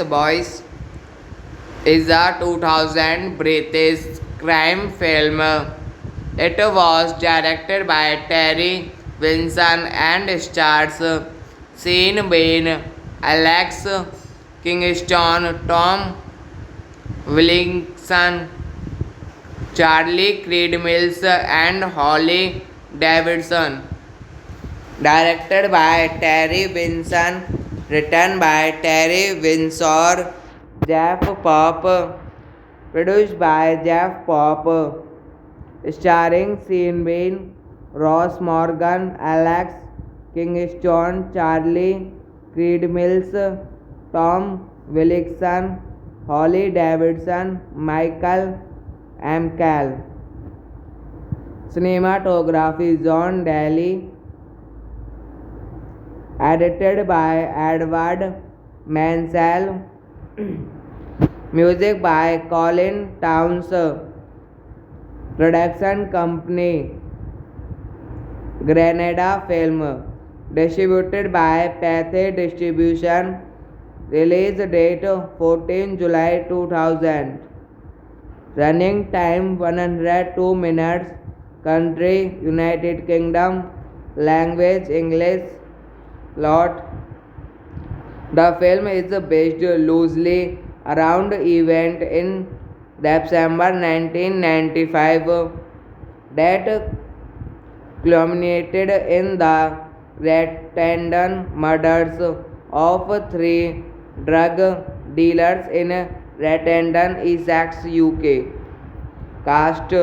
Boys is a 2000 British crime film. It was directed by Terry Winson and stars Sean Bean, Alex Kingston, Tom Wilkinson, Charlie Creed Mills, and Holly Davidson. Directed by Terry Winson, written by Terry Winsor, Jeff Pop, produced by Jeff Pop, starring Sean Bean, Ross Morgan, Alex Kingston, Charlie Creed Mills, Tom Wilkinson, Holly Davidson, Michael Amcal. Cinematography John Daly. Edited by Edward Mansell. Music by Colin Towns. Production company Granada Film. Distributed by Pathé Distribution. Release date 14 July 2000. Running time 102 minutes. Country United Kingdom. Language English. Plot. The film is based loosely around event in December 1995 that culminated in the Rattendon murders of 3 drug dealers in Rattendon, Essex, UK. Cast: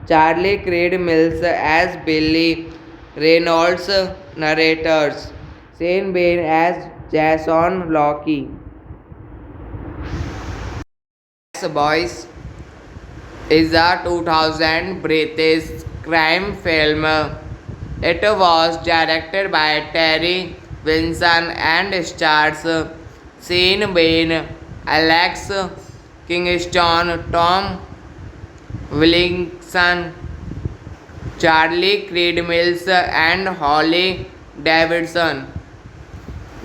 Charlie Creed Mills as Billy Reynolds, narrators Sean Bean as Jason Locke. Boys is a 2000 British crime film. It was directed by Terry Winson and stars Sean Bean, Alex Kingston, Tom Wilkinson, Charlie Creed Mills, and Holly Davidson.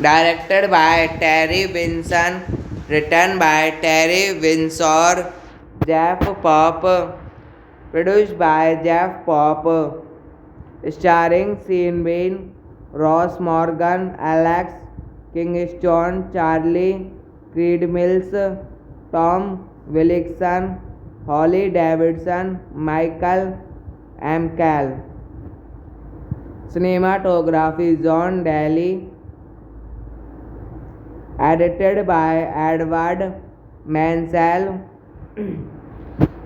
Directed by Terry Winson, written by Terry Winsor, Jeff Pop, produced by Jeff Pop, starring Sean Bean, Ross Morgan, Alex Kingston, Charlie Creed Mills, Tom Wilkinson, Holly Davidson, Michael Amcal. Cinematography John Daly. Edited by Edward Mansell.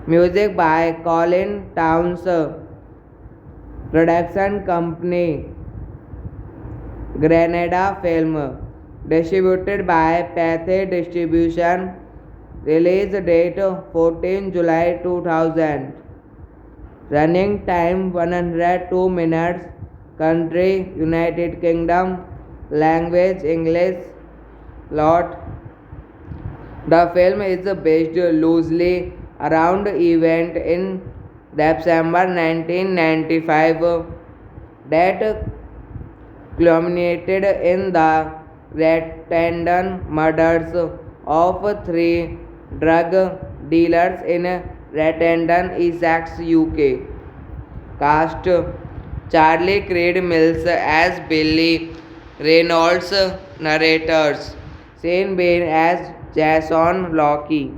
Music by Colin Towns. Production company Granada Film. Distributed by Pathé Distribution. Release date 14 July 2000. Running time 102 minutes. Country United Kingdom. Language English. Plot: the film is based loosely around event in December 1995 that culminated in the random murders of three drug dealers in Randon, Essex, UK. Cast: Charlie Creed Mills as Billy Reynolds, narrators Sean Bean as Jason Locke.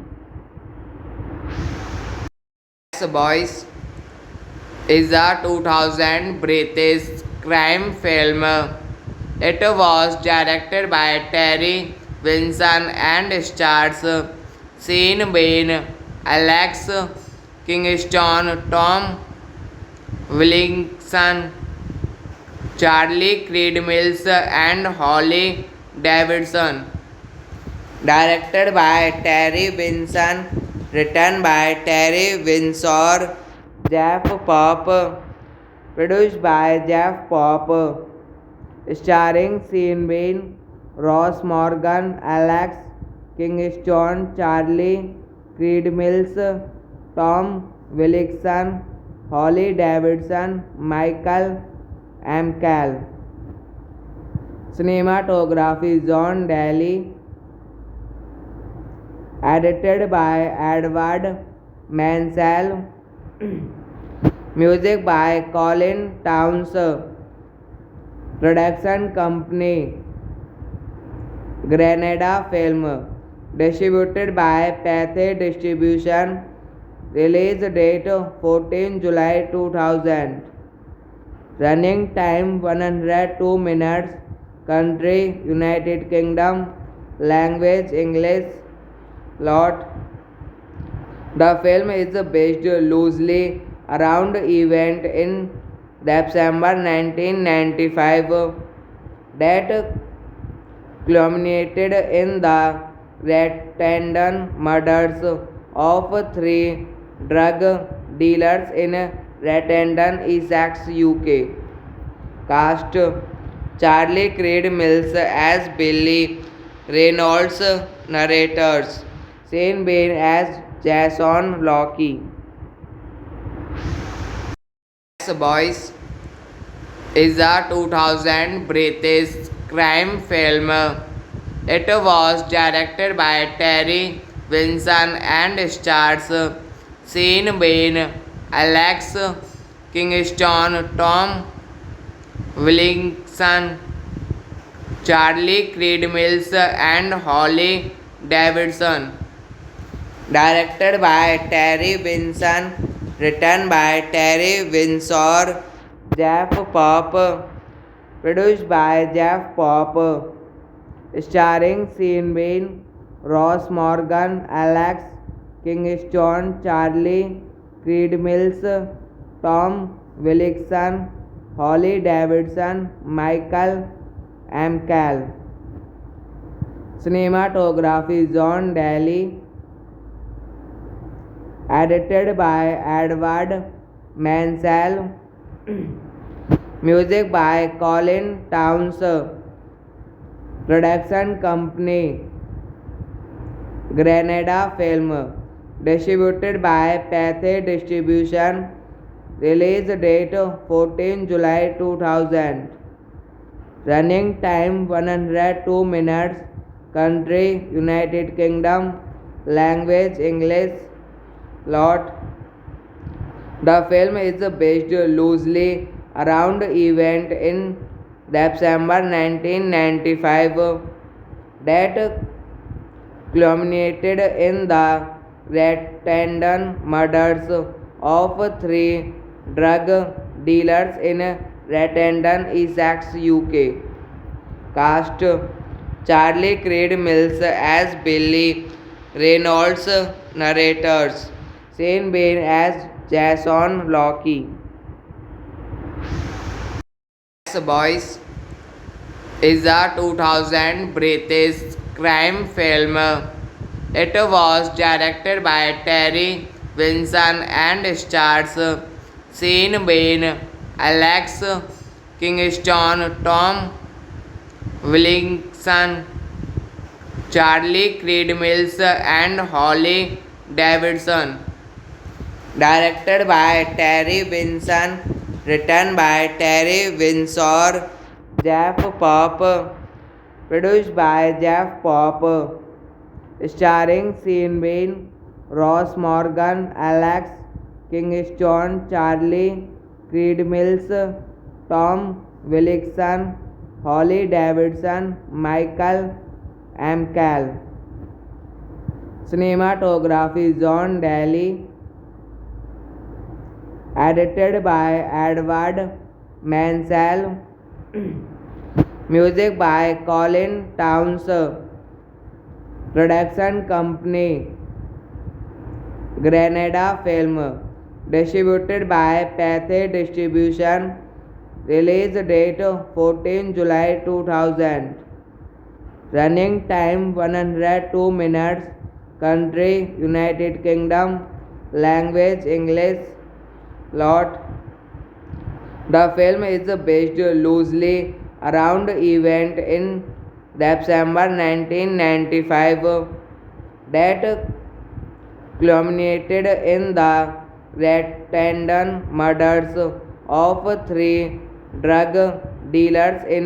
Boys is a 2000 British crime film. It was directed by Terry Vinson and stars Sean Bean, Alex Kingston, Tom Wilkinson, Charlie Creed Mills, and Holly Davidson. Directed by Terry Vinson, written by Terry Winsor, Jeff Pop, produced by Jeff Pop, starring Sean Bean, Ross Morgan, Alex Kingston, Charlie Creed Mills, Tom Wilkinson, Holly Davidson, Michael McCall. Cinematography John Daly. Edited by Edward Mansell. Music by Colin Towns. Production company Granada Film. Distributed by Pathé Distribution. Release date 14 July 2000. Running time 102 minutes. Country United Kingdom. Language English. Plot: the film is based loosely around event in December 1995 that culminated in the random murders of three drug dealers in Randon, Essex, UK. Cast: Charlie Creed Mills as Billy Reynolds, narrators Sean Bean as Jason Locke. Boys is a 2000 British crime film. It was directed by Terry Vinson and stars Sean Bean, Alex Kingston, Tom Wilkinson, Charlie Creed Mills, and Holly Davidson. Directed by Terry Vinson, written by Terry Winsor, Jeff Pop, produced by Jeff Pop, starring Sean Bean, Ross Morgan, Alex Kingston, Charlie Creed Mills, Tom Wilkinson, Holly Davidson, Michael McCall. Cinematography John Daly. Edited by Edward Mansell. Music by Colin Towns. Production company Granada Film. Distributed by Pathé Distribution. Release date 14 July 2000. Running time 102 minutes. Country United Kingdom. Language English. Plot: the film is based loosely around event in December 1995 that culminated in the random murders of three drug dealers in Randon, Essex, UK. Cast: Charlie Creed Mills as Billy Reynolds, narrators Sean Bean as Jason Locke. Boys is a 2000 British crime film. It was directed by Terry Vinson and stars Sean Bean, Alex Kingston, Tom Wilkinson, Charlie Creed Mills, and Holly Davidson. Directed by Terry Winson, written by Terry Winsor, Jeff Pop, produced by Jeff Pop, starring Sean Bean, Ross Morgan, Alex Kingston, Charlie Creed Mills, Tom Wilkinson, Holly Davidson, Michael Amcal. Cinematography John Daly. Edited by Edward Mansell. Music by Colin Towns. Production company Granada Film. Distributed by Pathé Distribution. Release date 14 July 2000. Running time 102 minutes. Country United Kingdom. Language English. Plot. The film is based loosely around event in December 1995 that culminated in the Rattendon murders of three drug dealers in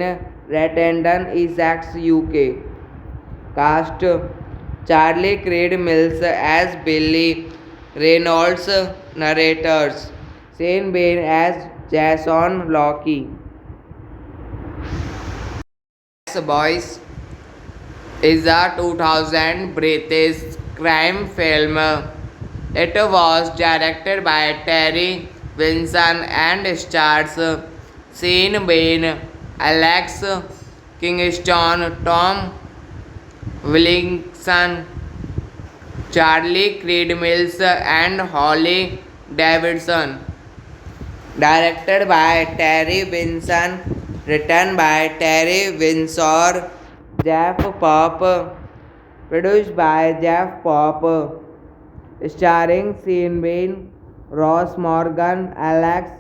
Rattendon, Essex, UK. Cast: Charlie Creed Mills as Billy Reynolds, narrators Sean Bean as Jason Locke. Boys is a 2000 British crime film. It was directed by Terry Winson and stars Sean Bean, Alex Kingston, Tom Wilkinson, Charlie Creed Mills, and Holly Davidson. Directed by Terry Winson, written by Terry Winsor, Jeff Pop, produced by Jeff Pop, starring Sean Bean, Ross Morgan, Alex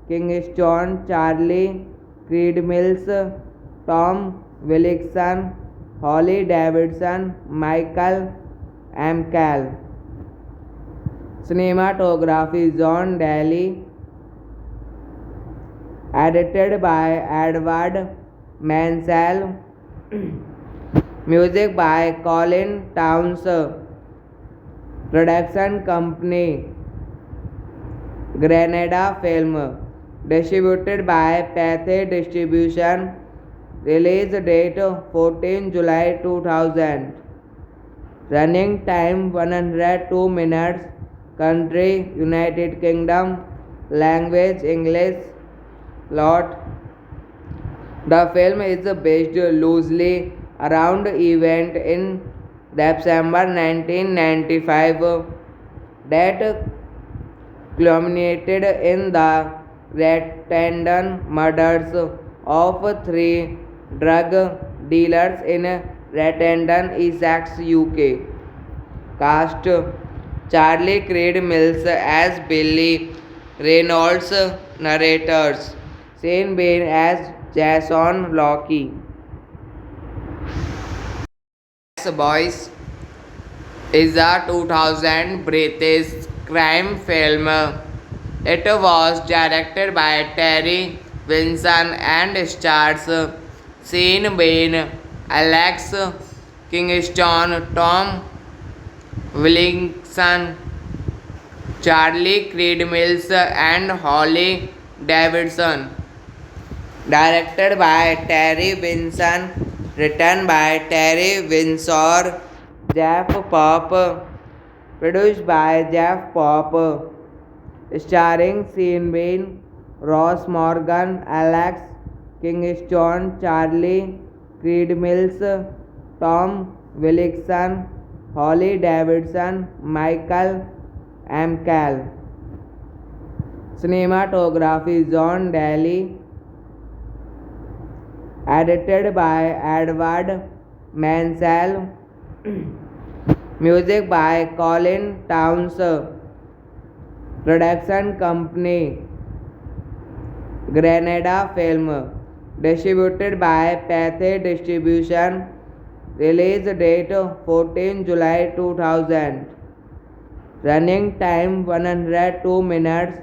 Kingston, Charlie Creed Mills, Tom Wilkinson, Holly Davidson, Michael Amcal. Cinematography John Daly. Edited by Edward Mansell. Music by Colin Towns. Production company Granada Film. Distributed by Pathé Distribution. Release date 14 July 2000. Running time 102 minutes. Country United Kingdom. Language English. Plot. The film is based loosely around event in December 1995 that culminated in the Rattendon murders of three drug dealers in Rattendon, Essex, UK. Cast: Charlie Creed Mills as Billy Reynolds, narrators Sean Bean as Jason Locke. Boys is a 2000 British crime film. It was directed by Terry Winson and stars Sean Bean, Alex Kingston, Tom Wilkinson, Charlie Creed Mills, and Holly Davidson. Directed by Terry Winson, written by Terry Winsor, Jeff Pop, produced by Jeff Pop, starring Sean Bean, Ross Morgan, Alex Kingston, Charlie Creed Mills, Tom Wilkinson, Holly Davidson, Michael Amcal. Cinematography John Daly. Edited by Edward Mansell. Music by Colin Towns. Production company Grenada film. Distributed by Pathé Distribution. Release date 14 July 2000. Running time 102 minutes.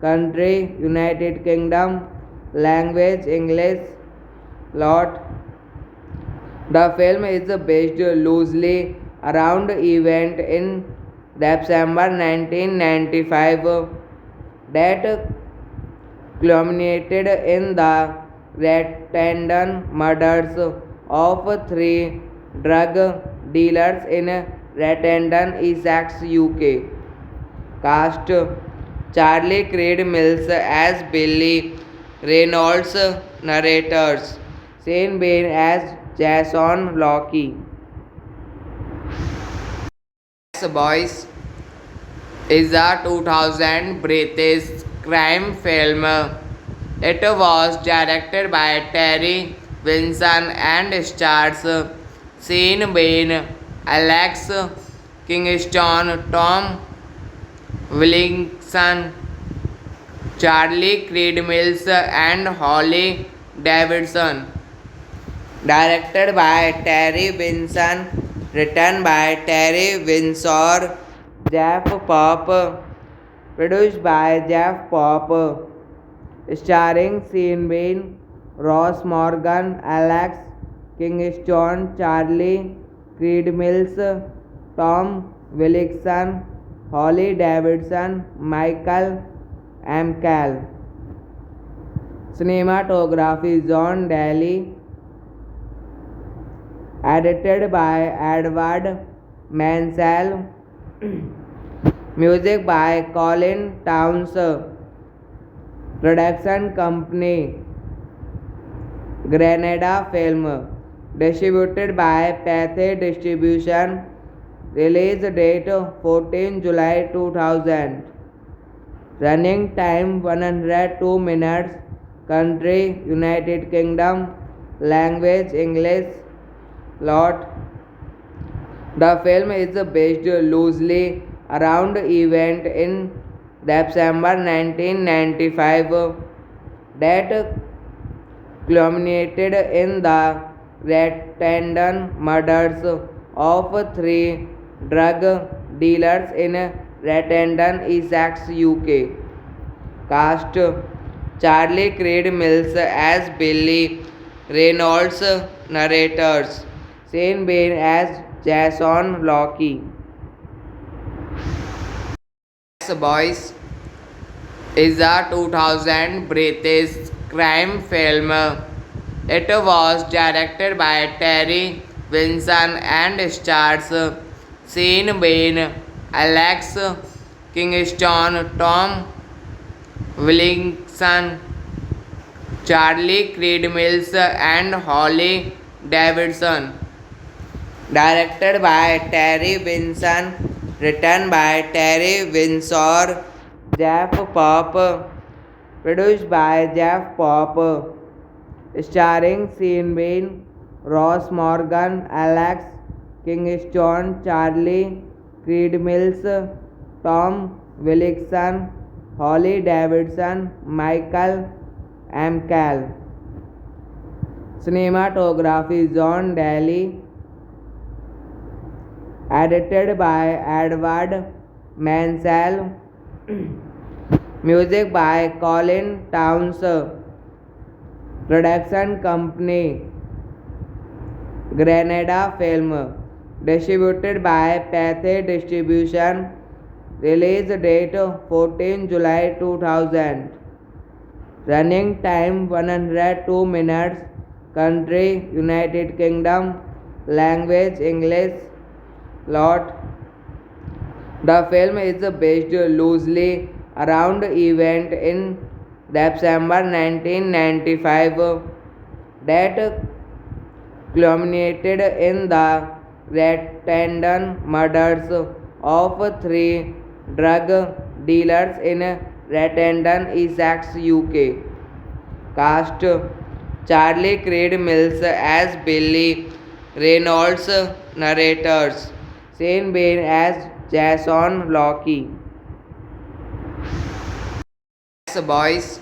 Country United Kingdom. Language English. Plot. The film is based loosely around event in December 1995 that culminated in the Rotterdam murders of three drug dealers in Rotterdam, Essex, UK. Cast: Charlie Creed Mills as Billy Reynolds, narrators Sean Bean as Jason Locke. Boys is a 2000 British crime film. It was directed by Terry Vinson and stars Sean Bean, Alex Kingston, Tom Wilkinson, Charlie Creed Mills, and Holly Davidson. Directed by Terry Vinson, written by Terry Winsor, Jeff Pop, produced by Jeff Pop, starring Sean Bean, Ross Morgan, Alex Kingston, Charlie Creed Mills, Tom Wilkinson, Holly Davidson, Michael McCall. Cinematography John Daly. Edited by Edward Mansell. Music by Colin Towns. Production company Grenada Film. Distributed by Pathé Distribution. Release date 14 July 2000. Running time 102 minutes. Country United Kingdom. Language English. Plot. The film is based loosely around event in December 1995 that culminated in the Rotterdam murders of three drug dealers in Rotterdam, Essex, UK. Cast: Charlie Creed Mills as Billy Reynolds, narrators Sean Bean as Jason Locke. Boys is a 2000 British crime film. It was directed by Terry Vinson and stars Sean Bean, Alex Kingston, Tom Wilkinson, Charlie Creed Mills, and Holly Davidson. Directed by Terry Vinson, written by Terry Winsor, Jeff Pop, produced by Jeff Pop, starring Sean Bean, Ross Morgan, Alex Kingston, Charlie Creed Mills, Tom Wilkinson, Holly Davidson, Michael McCall. Cinematography John Daly. Edited by Edward Mansell. Music by Colin Towns. Production company Grenada Film. Distributed by Pathé Distribution. Release date 14 July 2000. Running time 102 minutes. Country United Kingdom. Language English. Plot. The film is based loosely around event in December 1995 that culminated in the Rotterdam murders of three drug dealers in Rotterdam, Essex, UK. Cast: Charlie Creed Mills as Billy Reynolds, narrators Sean Bean as Jason Locke. Boys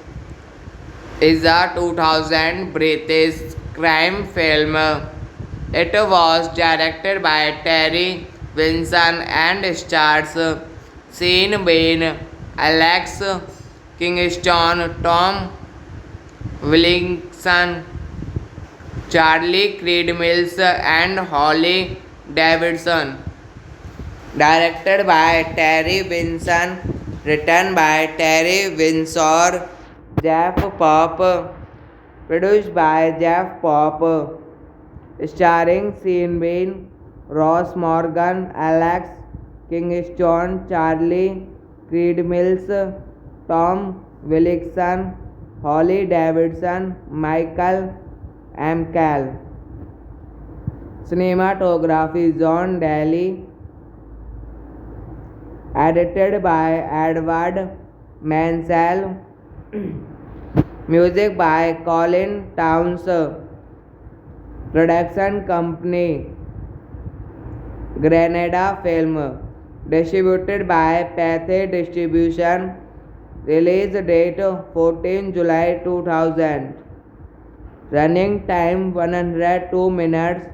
is a 2000 British crime film. It was directed by Terry Winson and stars Sean Bean, Alex Kingston, Tom Wilkinson, Charlie Creed Mills, and Holly Davidson. Directed by Terry Winson, written by Terry Winsor, Jeff Pop, produced by Jeff Pop, starring Sean Bean, Ross Morgan, Alex Kingston, Charlie Creed Mills, Tom Wilkinson, Holly Davidson, Michael Amcal. Cinematography John Daly. Edited by Edward Mansell. Music by Colin Towns. Production company Granada Film. Distributed by Pathé Distribution. Release date 14 July 2000. Running time 102 minutes.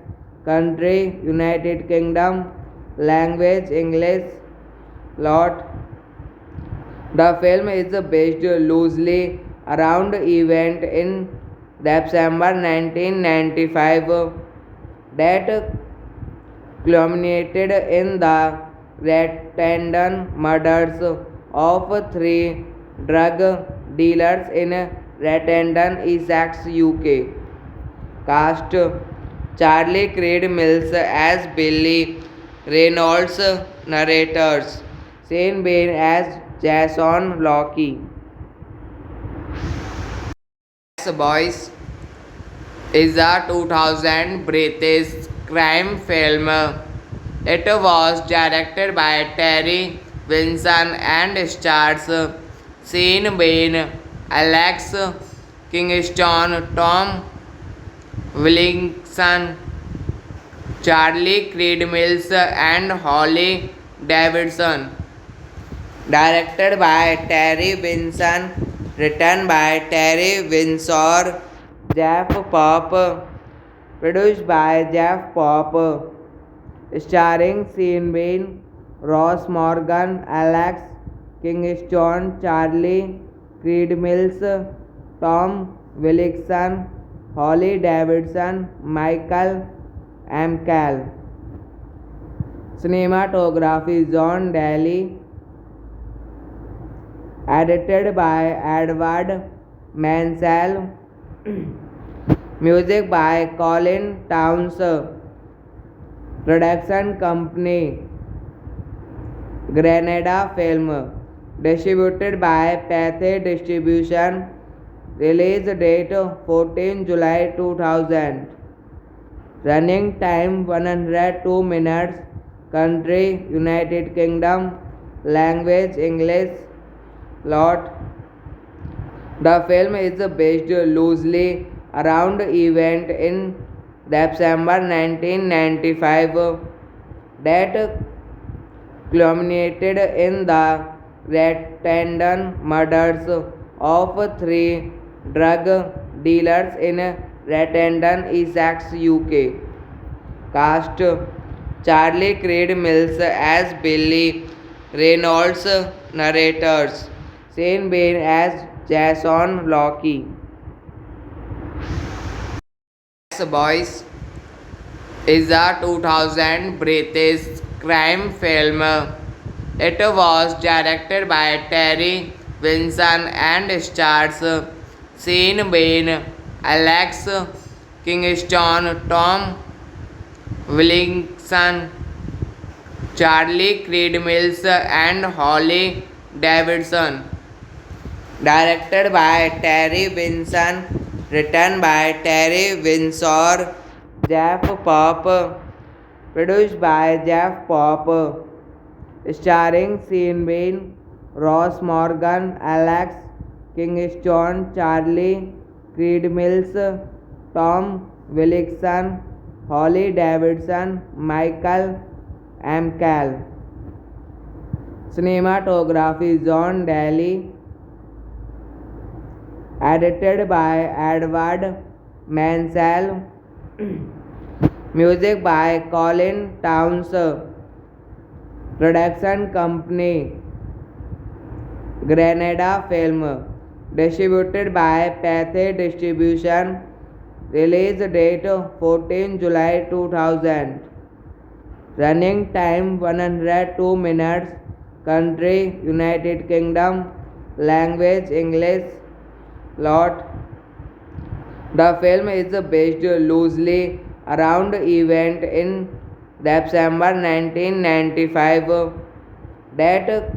Country United Kingdom. Language English. Plot. The film is based loosely around event in December 1995 that culminated in the random murders of three drug dealers in Ratenden, Essex, UK. Cast: Charlie Creed Mills as Billy Reynolds, narrators Sean Bean as Jason Locke. Boys is a 2000 British crime film. It was directed by Terry Winson and stars Sean Bean, Alex Kingston, Tom Wilkinson, Charlie Creed Mills, and Holly Davidson. Directed by Terry Winson, written by Terry Winsor, Jeff Pop, produced by Jeff Pop, starring Sean Bean, Ross Morgan, Alex Kingston, Charlie Creed Mills, Tom Wilkinson, Holly Davidson, Michael Amcal. Cinematography John Daly. Edited by Edward Mansell. Music by Colin Towns. Production company Granada Film. Distributed by Pathé Distribution. Release date 14 July 2000. Running time 102 minutes. Country United Kingdom. Language English. Plot. The film is based loosely around event in December 1995 that culminated in the Ratenden murders of three drug dealers in Ratenden, Essex, UK. Cast: Charlie Creed Mills as Billy Reynolds, narrators Sean Bean as Jason Locke. Boys is a 2000 British crime film. It was directed by Terry Winson and stars Sean Bean, Alex Kingston, Tom Wilkinson, Charlie Creed Mills, and Holly Davidson. Directed by Terry Winson, written by Terry Winsor, Jeff Pop, produced by Jeff Pop, starring Sean Bean, Ross Morgan, Alex Kingston, Charlie Creed Mills, Tom Wilkinson, Holly Davidson, Michael Amcal. Cinematography John Daly. edited by Edward Mansell, music by Colin Towns, production company Granada Film, distributed by Pathé Distribution, release date 14 July 2000, running time 102 minutes, country United Kingdom, language English, plot. The film is based loosely around event in December 1995 that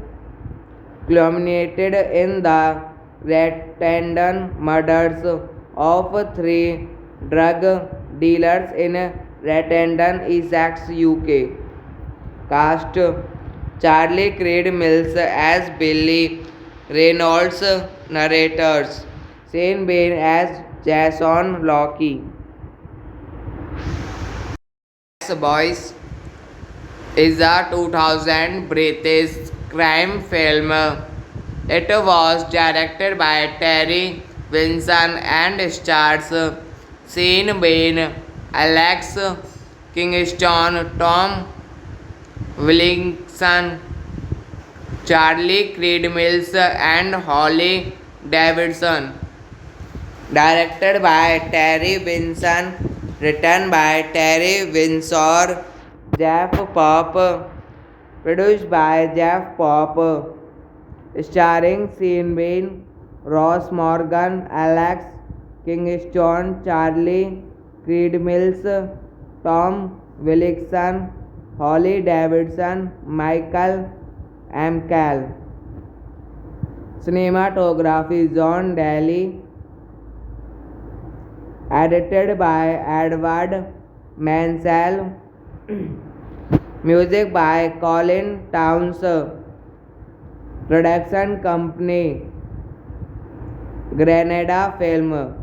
culminated in the Rattendon murders of three drug dealers in Rattendon, Essex, UK. Cast: Charlie Creed Mills as Billy Reynolds, narrators Sean Bean as Jason Locke. Boys is a 2000 British crime film. It was directed by Terry Vinson and stars Sean Bean, Alex Kingston, Tom Wilkinson, Charlie Creed Mills, and Holly Davidson. Directed by Terry Vinson, written by Terry Winsor, Jeff Pop, produced by Jeff Pop, starring Sean Bean, Ross Morgan, Alex Kingston, Charlie Creed Mills, Tom Wilkinson, Holly Davidson, Michael McCall. Cinematography John Daly, edited by Edward Mansell, music by Colin Towns, production company Granada Film,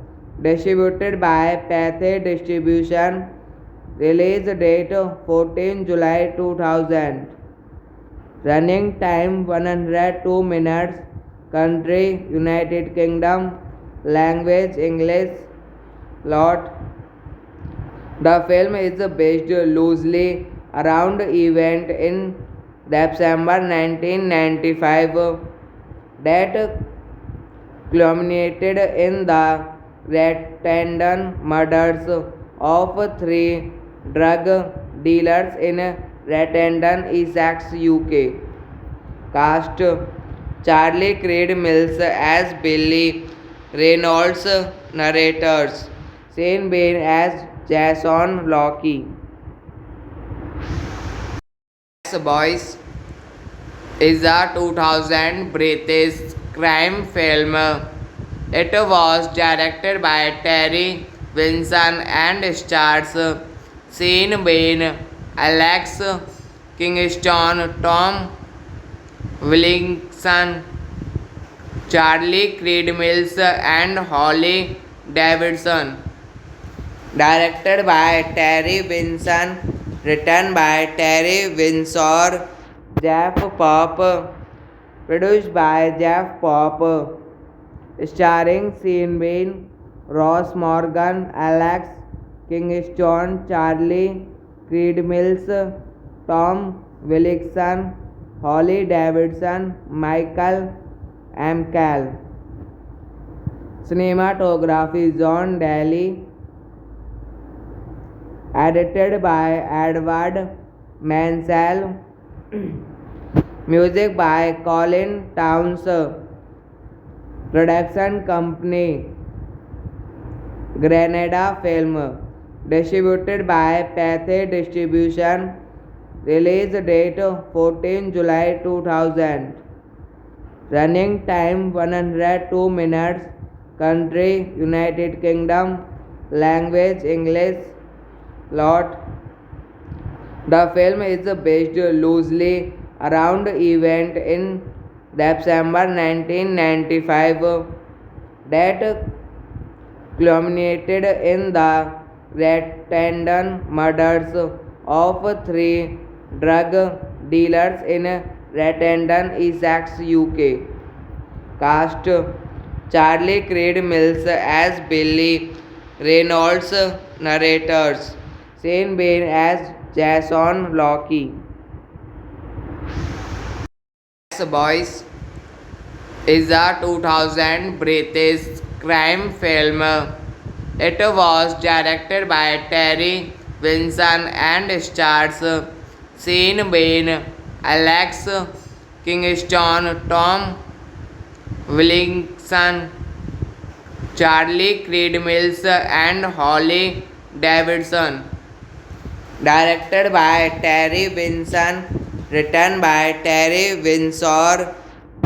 distributed by Pathé Distribution, release date 14 July 2000, running time 102 minutes, country United Kingdom, language English, plot. The film is based loosely around event in December 1995 that culminated in the Rattendon murders of three drug dealers in Rattendon, Essex, UK. Cast: Charlie Creed Mills as Billy Reynolds, narrators Sean Bean as Jason Locke. Boys is a 2000 British crime film. It was directed by Terry Vinson and stars Sean Bean, Alex Kingston, Tom Wilkinson, Charlie Creed Mills, and Holly Davidson. Directed by Terry Vinson, written by Terry Winsor, Jeff Pop, produced by Jeff Pop, starring Sean Bean, Ross Morgan, Alex Kingston, Charlie Creed Mills, Tom Wilkinson, Holly Davidson, Michael McCall. Cinematography John Daly, edited by Edward Mansell, music by Colin Towns, production company Granada Film, distributed by Pathé Distribution, release date 14 July 2000, running time 102 minutes, country United Kingdom, language English, plot. The film is based loosely around event in December 1995 that culminated in the Rattendon murders of three drug dealers in Rattendon, Essex, UK. Cast: Charlie Creed Mills as Billy Reynolds narrators, Sean Bean as Jason Locke. Boys is a 2000 British crime film. It was directed by Terry Winson and stars Sean Bean, Alex Kingston, Tom Wilkinson, Charlie Creed Mills, and Holly Davidson. Directed by Terry Winson, written by Terry Winsor,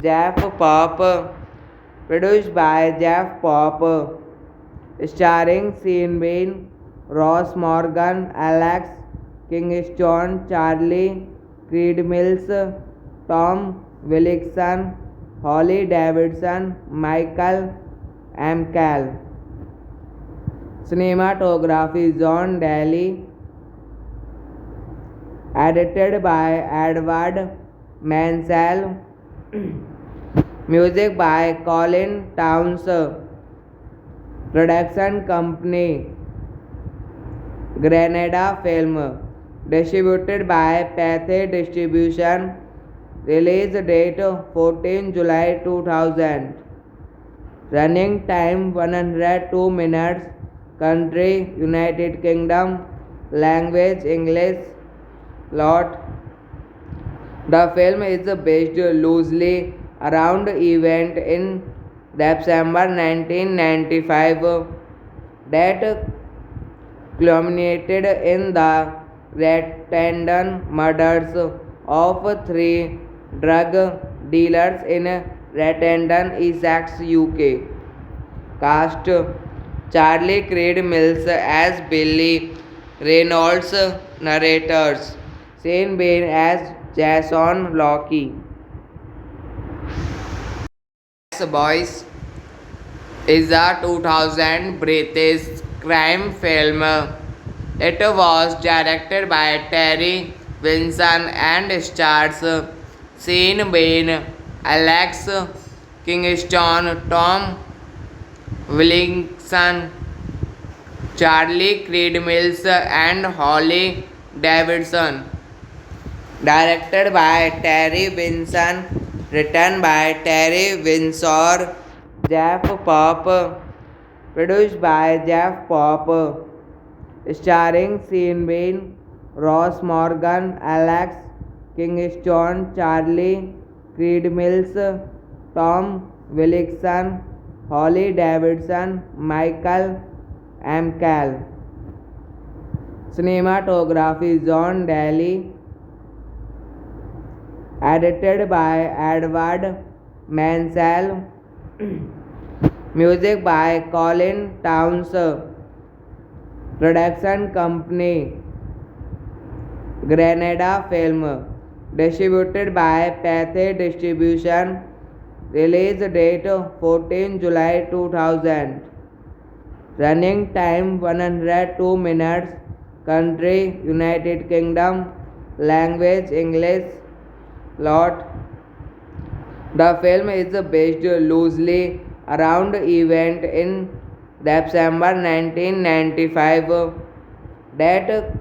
Jeff Pop, produced by Jeff Pop, starring Sean Bean, Ross Morgan, Alex Kingston, Charlie Creed Mills, Tom Wilkinson, Holly Davidson, Michael Amcal. Cinematography John Daly. Edited by Edward Mansell. Music by Colin Towns. Production company Granada Film. Distributed by Pathé Distribution. Release date 14 July 2000. Running time 102 minutes. Country United Kingdom. Language English. Plot. The film is based loosely around event in December 1995 that culminated in the Rattendon murders of three drug dealers in Rattendon, Essex, UK. Cast: Charlie Creed Mills as Billy Reynolds narrators, Sean Bean as Jason Locke. Boys is a 2000 British crime film. It was directed by Terry Winson and stars Sean Bean, Alex Kingston, Tom Wilkinson, Charlie Creed Mills, and Holly Davidson. Directed by Terry Winson, written by Terry Winsor, Jeff Pop, produced by Jeff Pop, starring Sean Bean, Ross Morgan, Alex Kingston, Charlie Creed Mills, Tom Wilkinson, Holly Davidson, Michael Amcal. Cinematography John Daly. Edited by Edward Mansell. Music by Colin Towns. Production company Granada Film. Distributed by Pathé Distribution. Release date 14 July 2000. Running time 102 minutes. Country United Kingdom. Language English. Plot. The film is based loosely around event in December 1995 that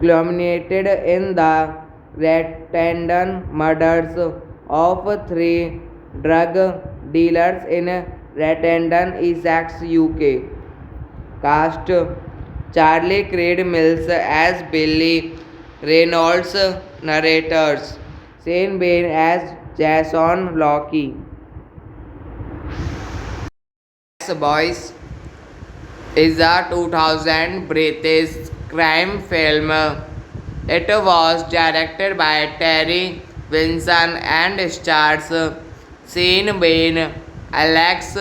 culminated in the Rattendon murders of three drug dealers in Rattendon, Essex, UK. Cast: Charlie Creed Mills as Billy Reynolds narrators, Sean Bean as Jason Locke. Boys is a 2000 British crime film. It was directed by Terry Winson and stars Sean Bean, Alex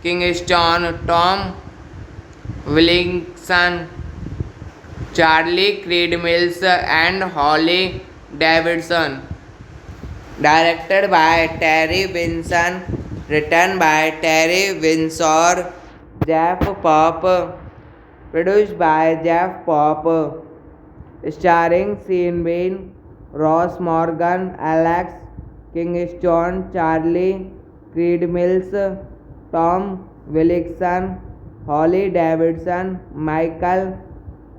Kingston, Tom Wilkinson, Charlie Creed Mills, and Holly Davidson. Directed by Terry Winson, written by Terry Winsor, Jeff Pop, produced by Jeff Pop, starring Sean Bean, Ross Morgan, Alex Kingston, Charlie Creed Mills, Tom Wilkinson, Holly Davidson, Michael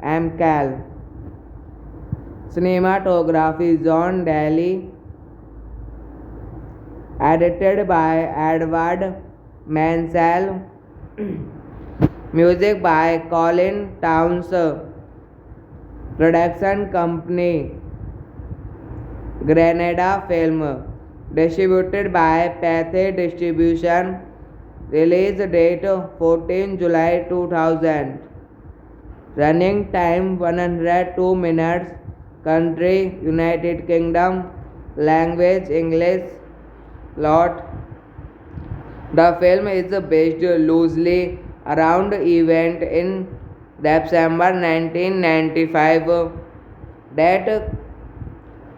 McCall. Cinematography John Daly. Edited by Edward Mansell. Music by Colin Towns. Production company Granada Film. Distributed by Pathé Distribution. Release date 14 July 2000. Running time 102 minutes. Country United Kingdom. Language English. Plot. The film is based loosely around event in December 1995 that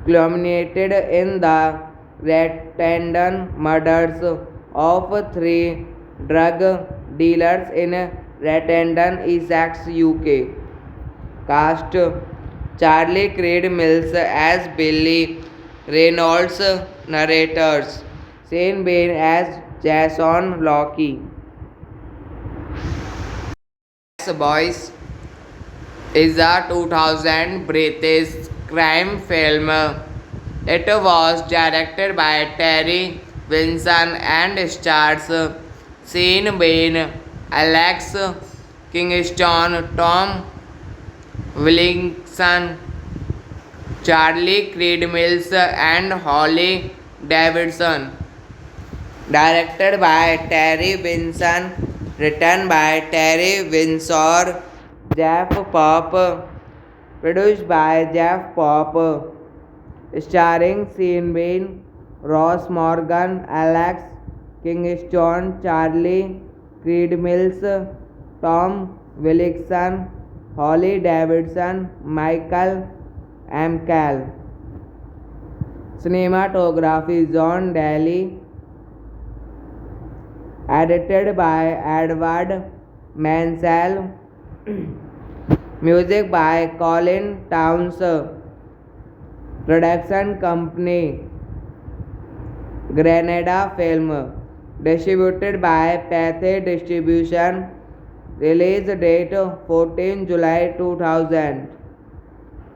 culminated in the Rotterdam murders of three drug dealers in Rotterdam, Essex, UK. Cast: Charlie Creed Mills as Billy Reynolds, narrators Sean Bean as Jason Locke. Boys is a 2000 British crime film. It was directed by Terry Vinson and stars Sean Bean, Alex Kingston, Tom Wilkinson, Charlie Creed Mills, and Holly Davidson. Directed by Terry Vinson, written by Terry Winsor, Jeff Pop, produced by Jeff Pop, starring Sean Bean, Ross Morgan, Alex Kingston, Charlie Creed Mills, Tom Wilkinson, Holly Davidson, Michael McCall. Cinematography John Daly. Edited by Edward Mansell. Music by Colin Towns. Production company Granada Film. Distributed by Pathé Distribution. Release date 14 July 2000.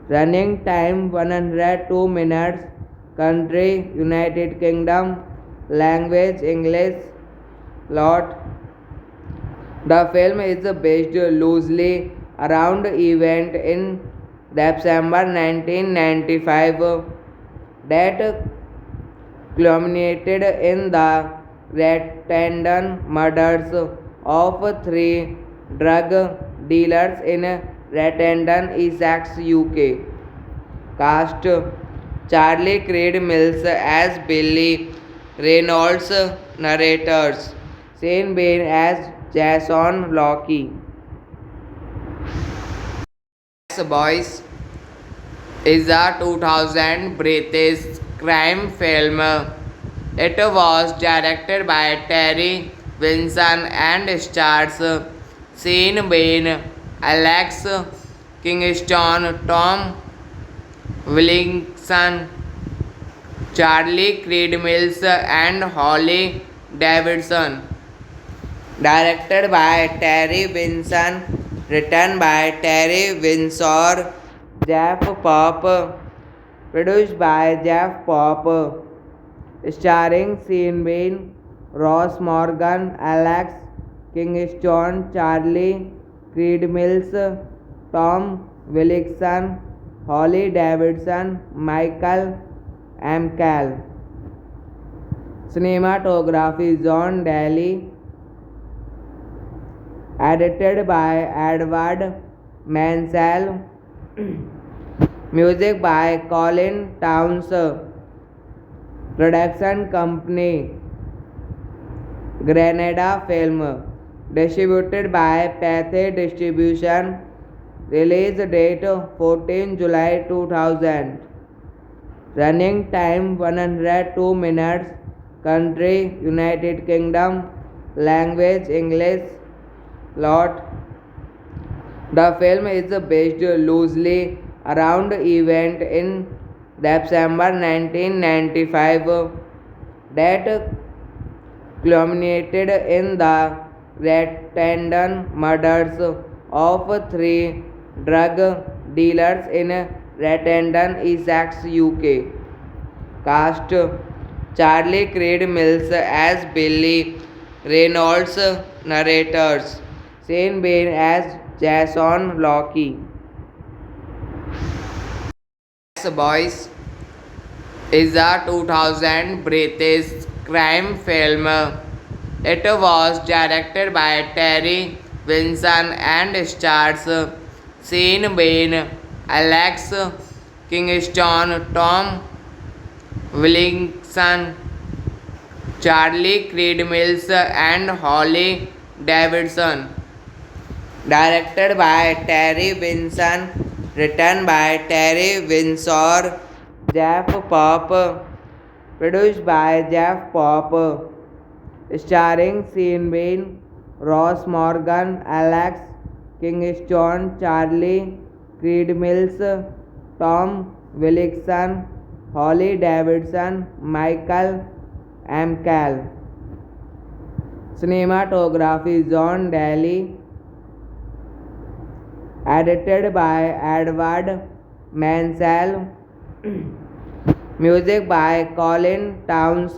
Running time 102 minutes. Country United Kingdom. Language English. Plot. The film is based loosely around event in December 1995 that culminated in the Rotterdam murders of three drug dealers in Rotterdam, Essex, UK. Cast: Charlie Creed Mills as Billy Reynolds, narrators Sean Bean as Jason Locke. Boys is a 2000 British crime film. It was directed by Terry Vinson and stars Sean Bean, Alex Kingston, Tom Wilkinson, Charlie Creed Mills, and Holly Davidson. Directed by Terry Vinson, written by Terry Winsor, Jeff Pop, produced by Jeff Pop, starring Sean Bean, Ross Morgan, Alex Kingston, Charlie Creed Mills, Tom Wilkinson, Holly Davidson, Michael McCall. Cinematography John Daly. Edited by Edward Mansell. Music by Colin Towns. Production company Granada Film. Distributed by Pathé Distribution. Release date 14 July 2000. Running time 102 minutes. Country United Kingdom. Language English. Plot. The film is based loosely around event in December 1995 that culminated in the random murders of three drug dealers in Randon, Essex, UK. Cast: Charlie Creed Mills as Billy Reynolds, narrators Sean Bean as Jason Locke. Boys is a 2000 British crime film. It was directed by Terry Vinson and stars Sean Bean, Alex Kingston, Tom Wilkinson, Charlie Creed Mills, and Holly Davidson. Directed by Terry Vinson, written by Terry Winsor, Jeff Pope, produced by Jeff Pope, starring Sean Bean, Ross Morgan, Alex Kingston, Charlie Creed Mills, Tom Wilkinson, Holly Davidson, Michael Amcal. Cinematography John Daly. Edited by Edward Mansell. Music by Colin Towns.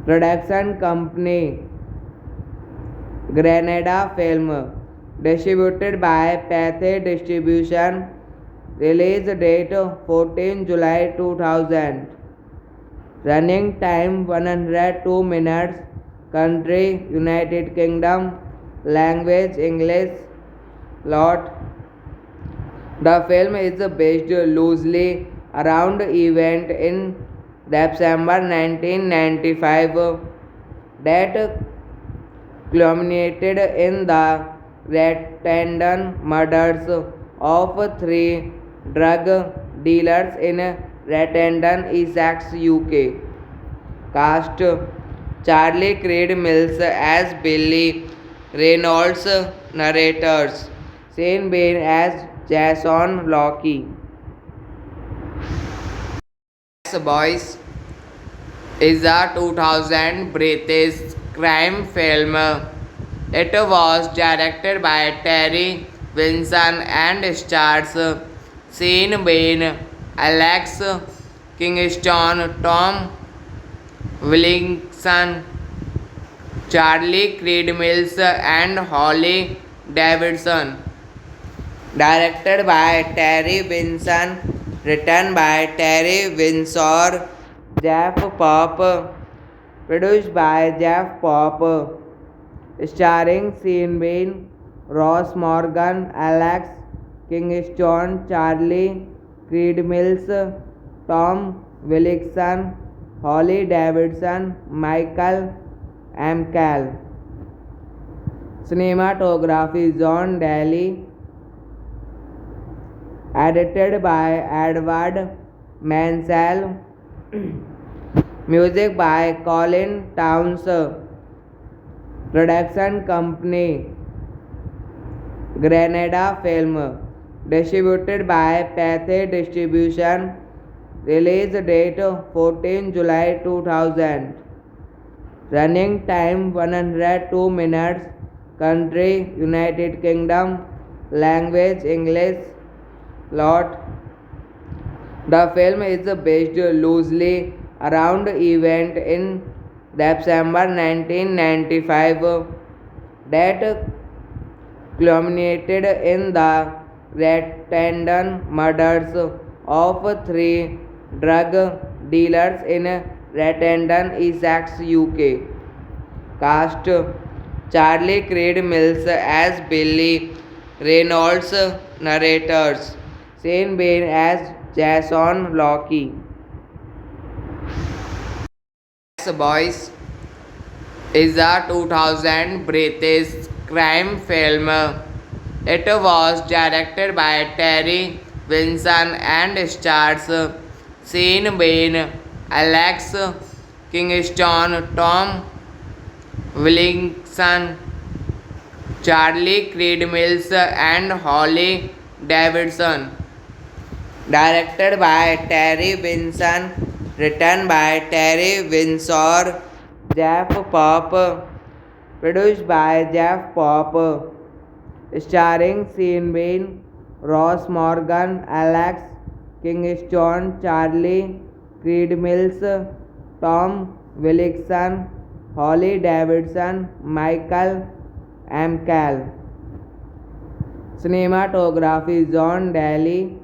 Production company Granada Film. Distributed by Pathé Distribution. Release date 14 July 2000. Running time 102 minutes. Country United Kingdom. Language English. Plot: the film is based loosely around event in December 1995 that culminated in the random murders of three drug dealers in Randon, Essex, UK. Cast: Charlie Creed Mills as Billy Reynolds, narrators Sean Bean as Jason Locke. Boys is a 2000 British crime film. It was directed by Terry Vinson and stars Sean Bean, Alex Kingston, Tom Wilkinson, Charlie Creed Mills, and Holly Davidson. Directed by Terry Vinson, written by Terry Winsor, Jeff Pope, produced by Jeff Pope, starring Sean Bean, Ross Morgan, Alex Kingston, Charlie Creed Mills, Tom Wilkinson, Holly Davidson, Michael Amcal. Cinematography John Daly. Edited by Edward Mansell. Music by Colin Towns. Production company Granada Film. Distributed by Pathé Distribution. Release date 14 July 2000. Running time 102 minutes. Country United Kingdom. Language English. Plot: the film is based loosely around event in December 1995 that culminated in the random murders of three drug dealers in Randon, Essex, UK. Cast: Charlie Creed Mills as Billy Reynolds, narrators Sean Bean as Jason Locke. Boys is a 2000 British crime film. It was directed by Terry Vinson and stars Sean Bean, Alex Kingston, Tom Wilkinson, Charlie Creed Mills, and Holly Davidson. Directed by Terry Vinson, written by Terry Winsor, Jeff Pop, produced by Jeff Pop, starring Sean Bean, Ross Morgan, Alex Kingston, Charlie Creed Mills, Tom Wilkinson, Holly Davidson, Michael McCall. Cinematography John Daly.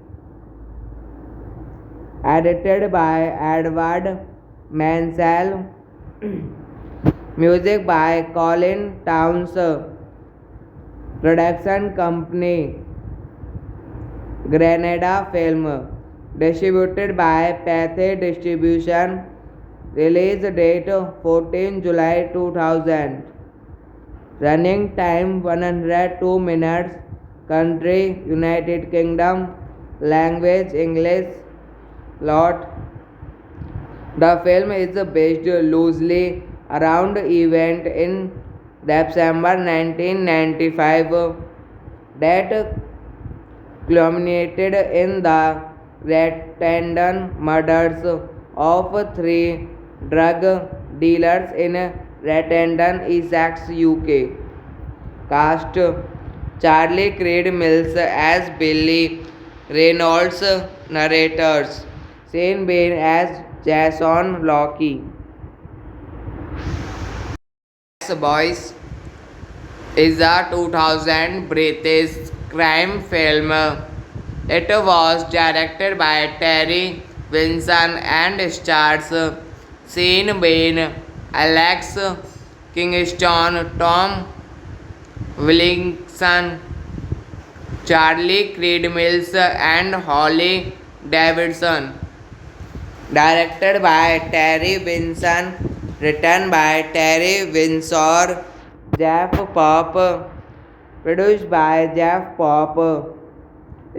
Edited by Edward Mansell. Music by Colin Towns. Production company Granada Film. Distributed by Pathé Distribution. Release date 14 July 2000. Running time 102 minutes. Country United Kingdom. Language English. Plot. The film is based loosely around event in December 1995 that culminated in the Rotterdam murders of three drug dealers in Rotterdam, Essex, UK. Cast: Charlie Creed Mills as Billy Reynolds, narrators Sean Bean as Jason Locke. Boys is a 2000 British crime film. It was directed by Terry Winson and stars Sean Bean, Alex Kingston, Tom Wilkinson, Charlie Creed Mills, and Holly Davidson. Directed by Terry Winson, written by Terry Windsor, Jeff Pop, produced by Jeff Pop,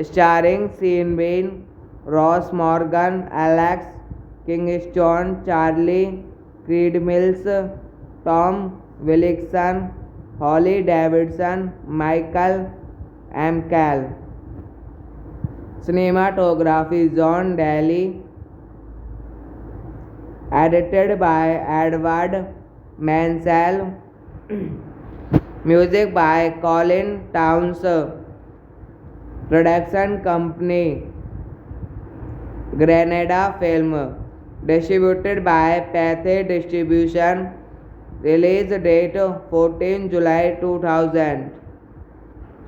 starring Sean Bean, Ross Morgan, Alex Kingston, Charlie Creed Mills, Tom Wilkinson, Holly Davidson, Michael McCall. Cinematography John Daly. Edited by Edward Mansell. Music by Colin Towns. Production company Granada Film. Distributed by Pathé Distribution. Release date 14 July 2000.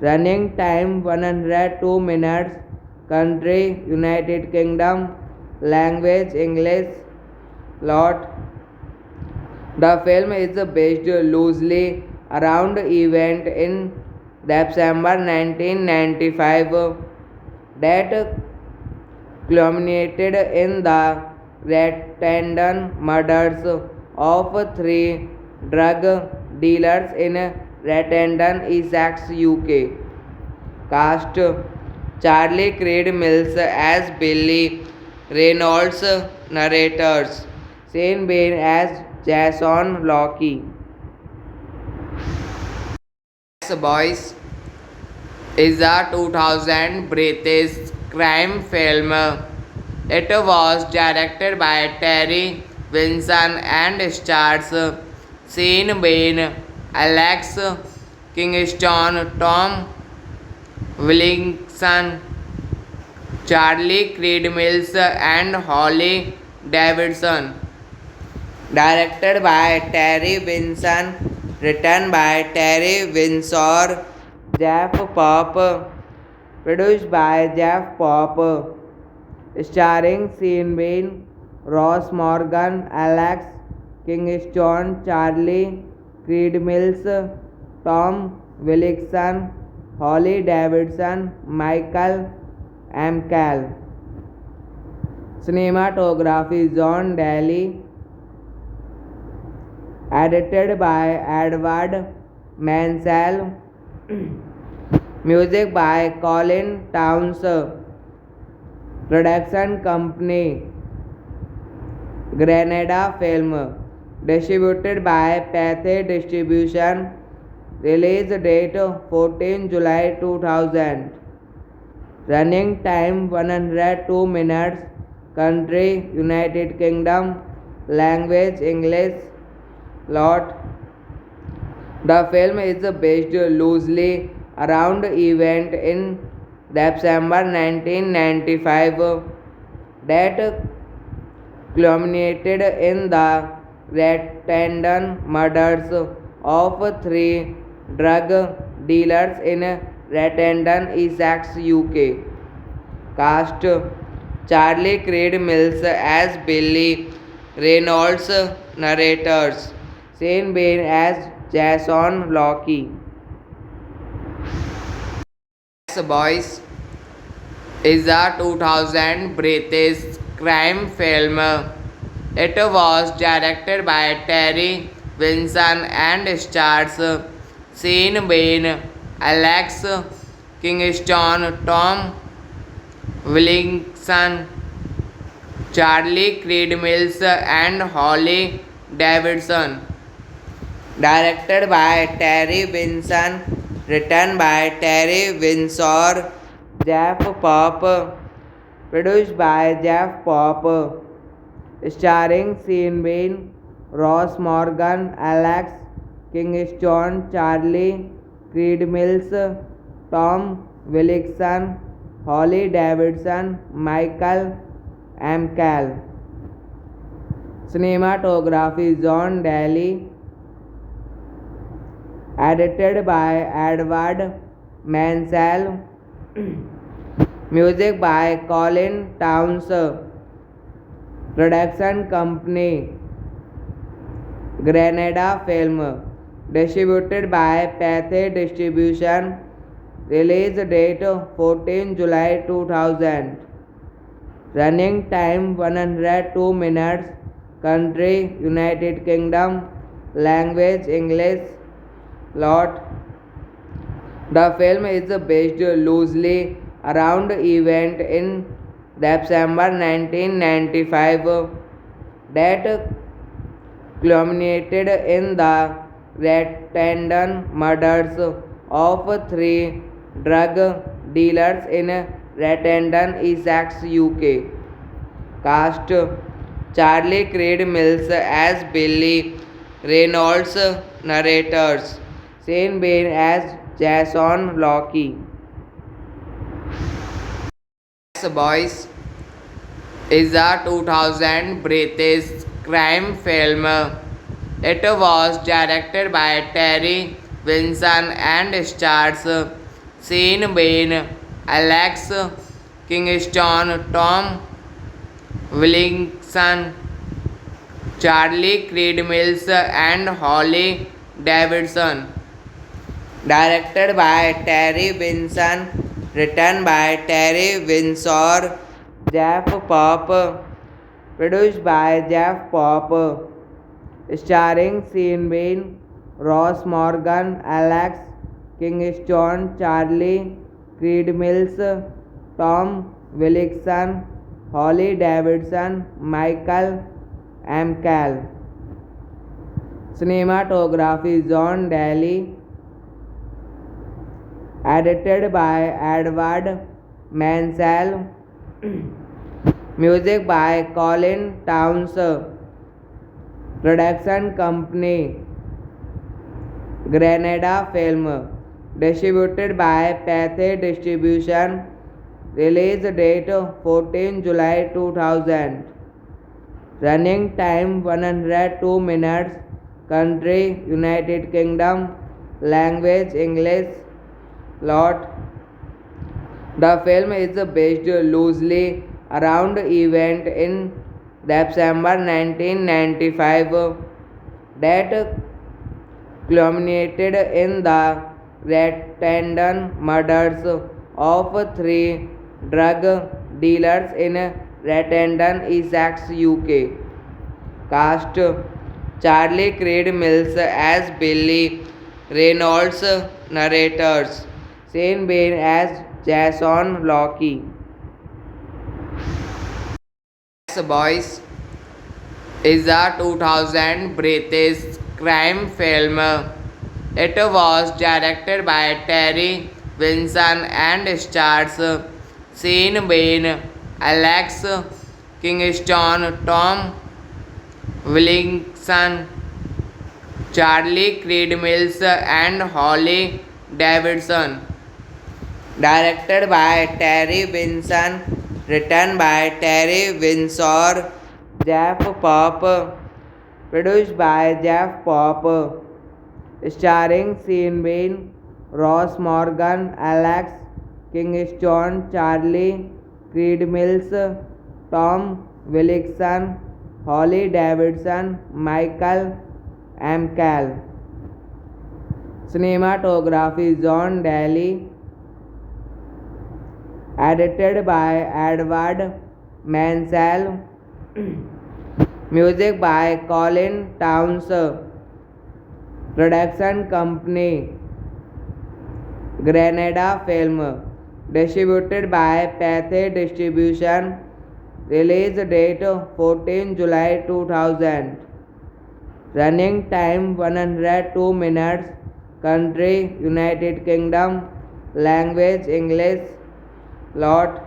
Running time 102 minutes. Country United Kingdom. Language English. Plot. The film is based loosely around event in December 1995 that culminated in the Rotterdam murders of three drug dealers in Rotterdam, Essex, UK. Cast: Charlie Creed Mills as Billy Reynolds, narrators Sean Bean as Jason Locke. Boys is a 2000 British crime film. It was directed by Terry Winson and stars Sean Bean, Alex Kingston, Tom Wilkinson, Charlie Creed Mills, and Holly Davidson. Directed by Terry Winson, written by Terry Windsor, Jeff Pop, produced by Jeff Pop, starring Sean Bean, Ross Morgan, Alex Kingston, Charlie Creed Mills, Tom Wilkinson, Holly Davidson, Michael McCall. Cinematography John Daly. Edited by Edward Mansell. Music by Colin Towns. Production company Granada Film. Distributed by Pathé Distribution. Release date 14 July 2000. Running time 102 minutes. Country United Kingdom. Language English. Plot: the film is based loosely around event in December 1995 that culminated in the Rotterdam murders of three drug dealers in Rotterdam, Essex, UK. Cast: Charlie Creed Mills as Billy Reynolds, narrators Sean Bean as Jason Locke. Boys is a 2000 British crime film. It was directed by Terry Vinson and stars Sean Bean, Alex Kingston, Tom Wilkinson, Charlie Creed Mills, and Holly Davidson. Directed by Terry Vinson, written by Terry Winsor, Jeff Pop, produced by Jeff Pop, starring Sean Bean, Ross Morgan, Alex Kingston, Charlie Creed Mills, Tom Wilkinson, Holly Davidson, Michael Amcal. Cinematography: John Daly. Edited by Edward Mansell. Music by Colin Towns. Production company Granada Film. Distributed by Pathé Distribution. Release date 14 July 2000. Running time 102 minutes. Country United Kingdom. Language English. Plot: the film is based loosely around event in December 1995 that culminated in the Rotterdam murders of three drug dealers in Rotterdam, Essex, UK. Cast: Charlie Creed Mills as Billy Reynolds, narrators Sean Bean as Jason Locke. Boys is a 2000 British crime film. It was directed by Terry Vinson and stars Sean Bean, Alex Kingston, Tom Wilkinson, Charlie Creed Mills, and Holly Davidson. Directed by Terry Vinson, written by Terry Winsor, Jeff Pop, produced by Jeff Pop, starring Sean Bean, Ross Morgan, Alex Kingston, Charlie Creed Mills, Tom Wilkinson, Holly Davidson, Michael Amcal. Cinematography: John Daly. Edited by Edward Mansell. Music by Colin Towns. Production company Granada Film. Distributed by Pathé Distribution. Release date 14 July 2000. Running time 102 minutes. Country United Kingdom. Language English. Plot: the film is based loosely around event in December 1995 that culminated in the Rotterdam murders of three drug dealers in Rotterdam, Essex, UK. Cast: Charlie Creed Mills as Billy Reynolds, narrators Sean Bean as Jason Locke. Boys is a 2000 British crime film. It was directed by Terry Vinson and stars Sean Bean, Alex Kingston, Tom Wilkinson, Charlie Creed Mills and Holly Davidson. Directed by Terry Winson, written by Terry Winsor, Jeff Pop, produced by Jeff Pop, starring Sean Bean, Ross Morgan, Alex Kingston, Charlie Creed Mills, Tom Wilkinson, Holly Davidson, Michael McCall. Cinematography John Daly. Edited by Edward Mansell. Music by Colin Towns. Production company Granada Film. Distributed by Pathé Distribution. Release date 14 July 2000. Running time 102 minutes. Country United Kingdom. Language English. Plot.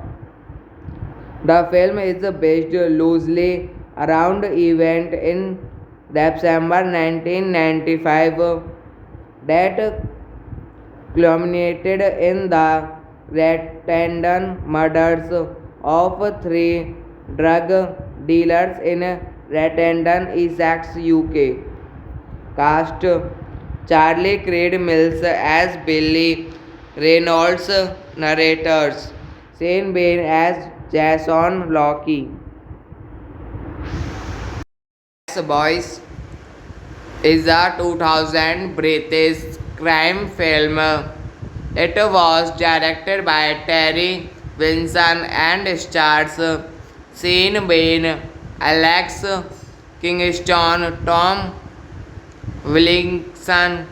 The film is based loosely around event in December 1995 that culminated in the Rattendon murders of three drug dealers in Rattendon, Essex, UK. Cast: Charlie Creed Mills as Billy Reynolds, narrators Sean Bean as Jason Locke. Boys is a 2000 British crime film. It was directed by Terry Winson and stars Sean Bean, Alex Kingston, Tom Wilkinson,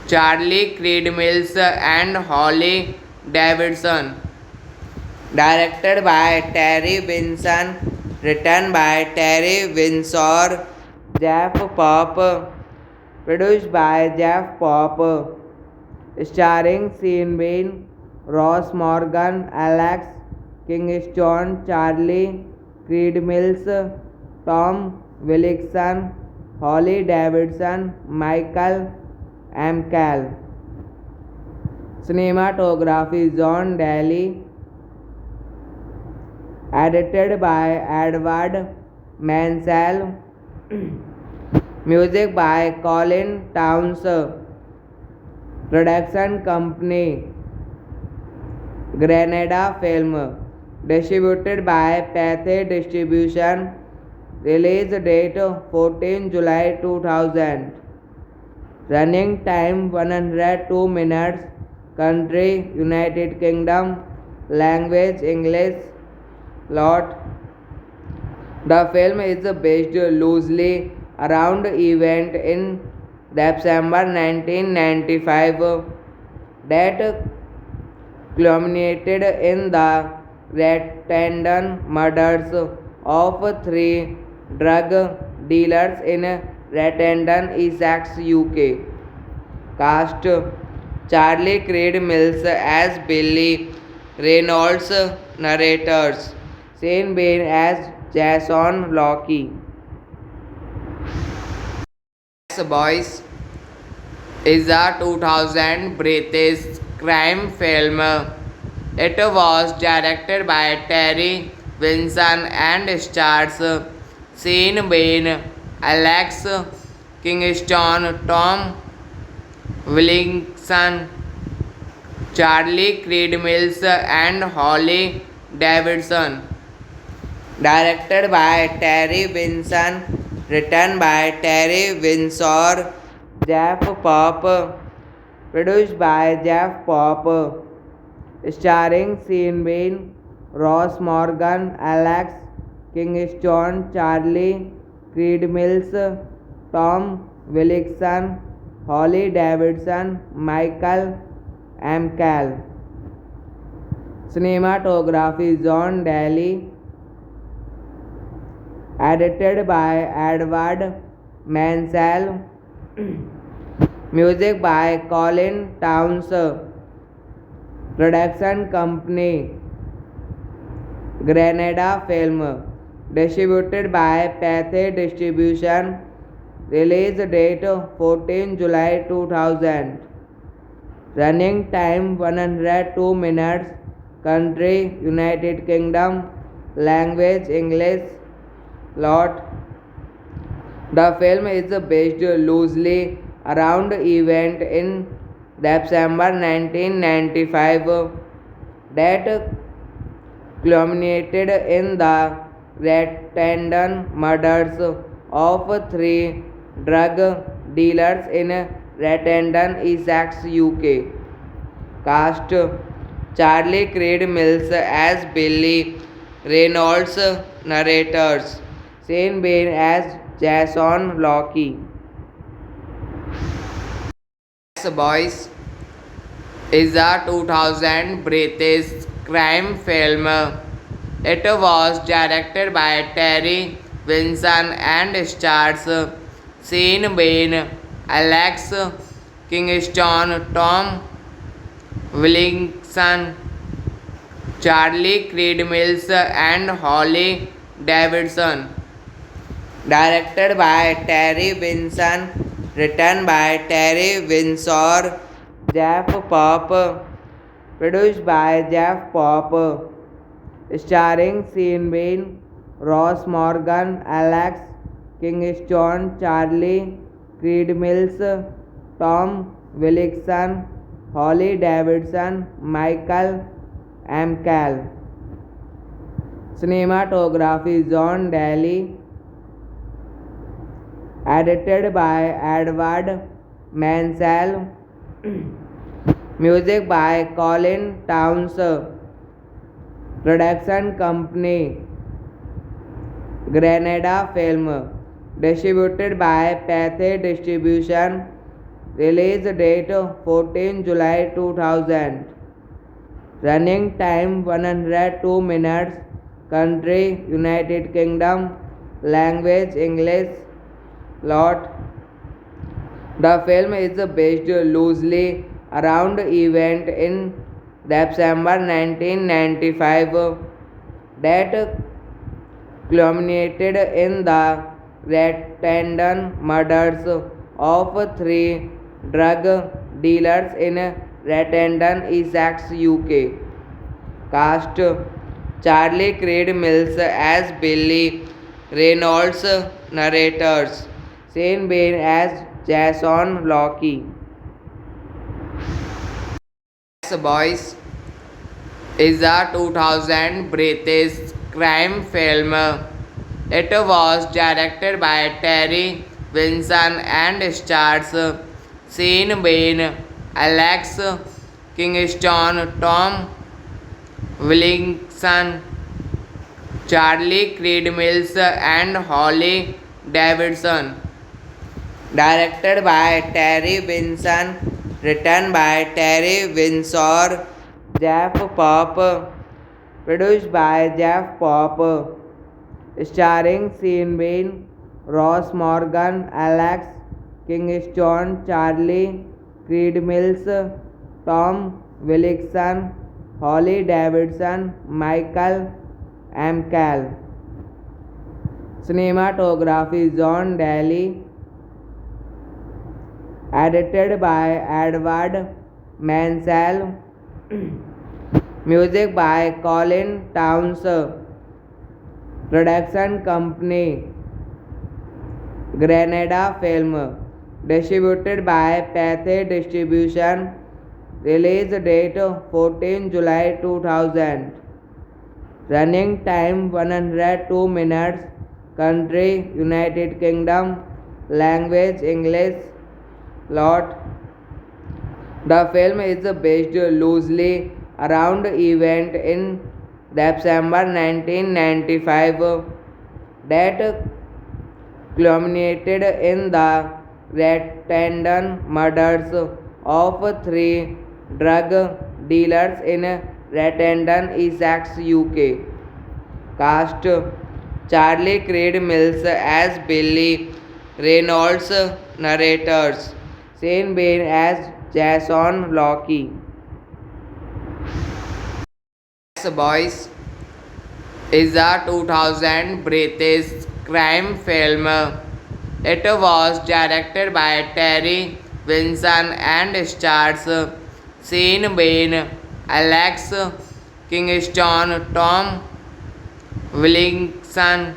Charlie Creed Mills and Holly Davidson. Directed by Terry Winson, written by Terry Winsor, Jeff Pop, produced by Jeff Pop, starring Sean Bean, Ross Morgan, Alex Kingston, Charlie Creed Mills, Tom Wilkinson, Holly Davidson, Michael McCall. Cinematography John Daly. Edited by Edward Mansell. Music by Colin Towns. Production company Granada Film. Distributed by Pathé Distribution. Release date 14 July 2000. Running time 102 minutes. Country United Kingdom. Language English. Plot. The film is based loosely around event in December 1995 that culminated in the Rattendon murders of three drug dealers in Rattendon, Essex, UK. Cast: Charlie Creed Mills as Billy Reynolds, narrators Sean Bean as Jason Locke. Boys is a 2000 British crime film. It was directed by Terry Winson and stars Sean Bean, Alex Kingston, Tom Wilkinson, Charlie Creed Mills and Holly Davidson. Directed by Terry Winson, written by Terry Winsor, Jeff Pop, produced by Jeff Pop, starring Sean Bean, Ross Morgan, Alex Kingston, Charlie Creed Mills, Tom Wilkinson, Holly Davidson, Michael McCall. Cinematography John Daly. Edited by Edward Mansell. Music by Colin Towns. Production company Granada Film. Distributed by Pathé Distribution. Release date 14 July 2000. Running time 102 minutes. Country United Kingdom. Language English. Plot: the film is based loosely around event in December 1995 that culminated in the random murders of three drug dealers in Randon, Essex, UK. Cast: Charlie Creed Mills as Billy Reynolds, narrators Sean Bean as Jason Locke. Boys is a 2000 British crime film. It was directed by Terry Winson and stars Sean Bean, Alex Kingston, Tom Wilkinson, Charlie Creed Mills, and Holly Davidson. Directed by Terry Winson, written by Terry Windsor, Jeff Pop, produced by Jeff Pop, starring Sean Bean, Ross Morgan, Alex Kingston, Charlie Creed Mills, Tom Wilkinson, Holly Davidson, Michael McCall. Cinematography John Daly. Edited by Edward Mansell. Music by Colin Townsend. Production company Granada Film. Distributed by Pathé Distribution. Release date 14 July 2000. Running time 102 minutes. Country United Kingdom. Language English. Plot: the film is based loosely around event in December 1995 that culminated in the random murders of three drug dealers in Randon, Essex, UK. Cast: Charlie Creed Mills as Billy Reynolds, narrators Sean Bean as Jason Locke. Boys is a 2000 British crime film. It was directed by Terry Winson and stars Sean Bean, Alex Kingston, Tom Wilkinson, Charlie Creed Mills, and Holly Davidson. Directed by Terry Winson, written by Terry Windsor, Jeff Pop, produced by Jeff Pop, starring Sean Bean, Ross Morgan, Alex Kingston, Charlie Creed Mills, Tom Wilkinson, Holly Davidson, Michael McCall. Cinematography John Daly. Edited by Edward Mansell. Music by Colin Townsend. Production company Granada Film. Distributed by Pathé Distribution. Release date 14 July 2000. Running time 102 minutes. Country United Kingdom. Language English. Plot: the film is based loosely around event in December 1995 that culminated in the random murders of three drug dealers in Randon, Essex, UK. Cast: Charlie Creed Mills as Billy Reynolds, narrators Sean Bean as Jason Locke. Boys is a 2000 British crime film. It was directed by Terry Vinson and stars Sean Bean, Alex Kingston, Tom Wilkinson,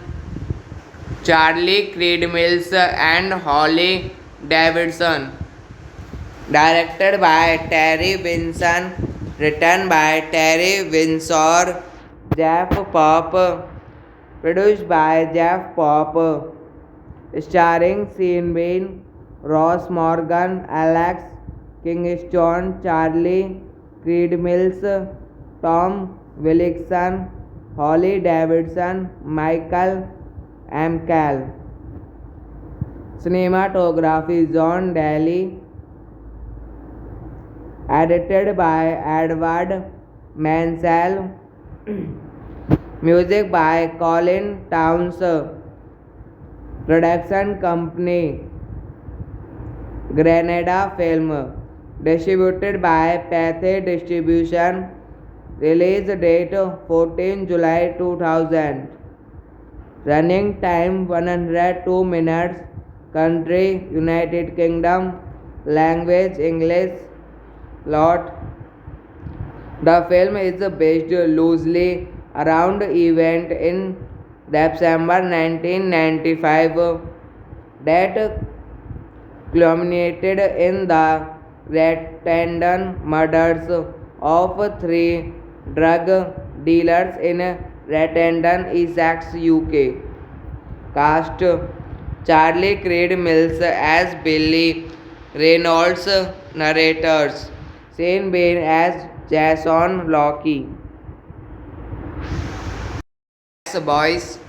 Charlie Creed Mills, and Holly Davidson. Directed by Terry Vinson, written by Terry Winsor, Jeff Pop, produced by Jeff Pop, starring Sean Bean, Ross Morgan, Alex Kingston, Charlie Creed Mills, Tom Wilkinson, Holly Davidson, Michael Amcal. Cinematography John Daly. Edited by Edward Mansell. Music by Colin Towns. Production company Granada Film. Distributed by Pathé Distribution. Release date 14 July 2000. Running time 102 minutes. Country United Kingdom. Language English. Plot. The film is based loosely around event in December 1995 that culminated in the Rattendon murders of three drug dealers in Rattendon, Essex, UK. Cast: Charlie Creed Mills as Billy Reynolds, narrators Sean Bean as Jason Locke. Boys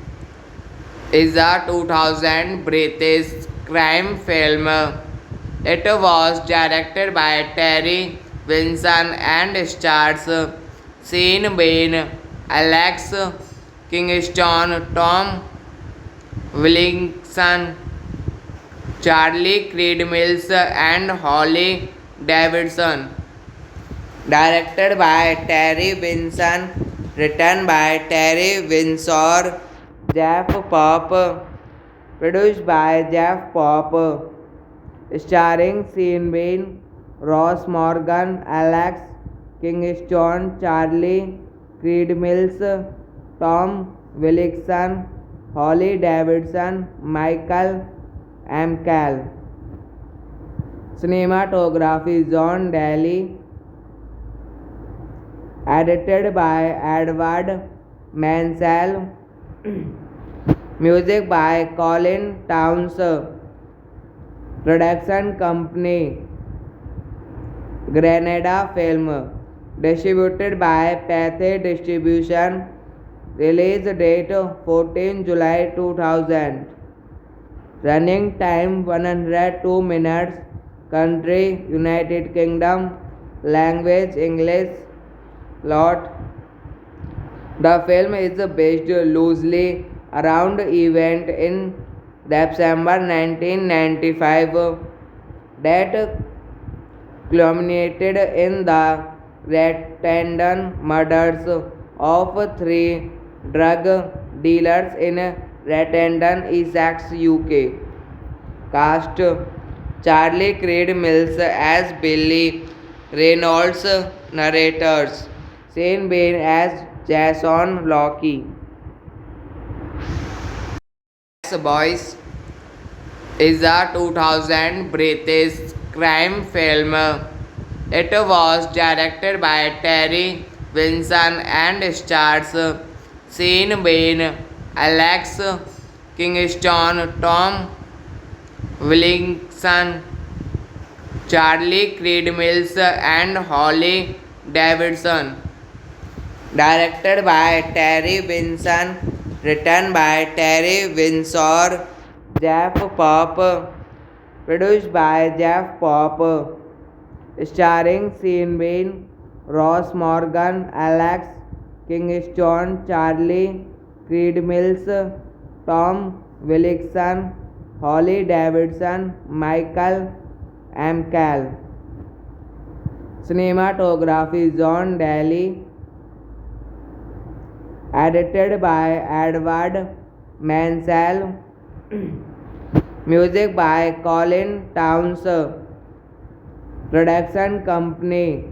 is a 2000 British crime film. It was directed by Terry Vinson and stars Sean Bean, Alex Kingston, Tom Wilkinson, Charlie Creed Mills, and Holly Davidson. Directed by Terry Vinson, written by Terry Winsor, Jeff Pop, produced by Jeff Pop, starring Sean Bean, Ross Morgan, Alex Kingston, Charlie Creed Mills, Tom Wilkinson, Holly Davidson, Michael Amcal. Cinematography John Daly. Edited by Edward Mansell. Music by Colin Towns. Production company Granada Film. Distributed by Pathé Distribution. Release date 14 July 2000. Running time 102 minutes. Country United Kingdom. Language English. Plot. The film is based loosely around event in December 1995 that culminated in the Rattendon murders of three drug dealers in Rattendon, Essex, UK. Cast: Charlie Creed Mills as Billy Reynolds, narrators Sean Bean as Jason Locke. Boys is a 2000 British crime film. It was directed by Terry Vinson and stars Sean Bean, Alex Kingston, Tom Wilkinson, Charlie Creed Mills, and Holly Davidson. Directed by Terry Vinson, written by Terry Winsor, Jeff Pop, produced by Jeff Pop, starring Sean Bean, Ross Morgan, Alex Kingston, Charlie Creed Mills, Tom Wilkinson, Holly Davidson, Michael Amcal. Cinematography John Daly. Edited by Edward Mansell. Music by Colin Towns. Production company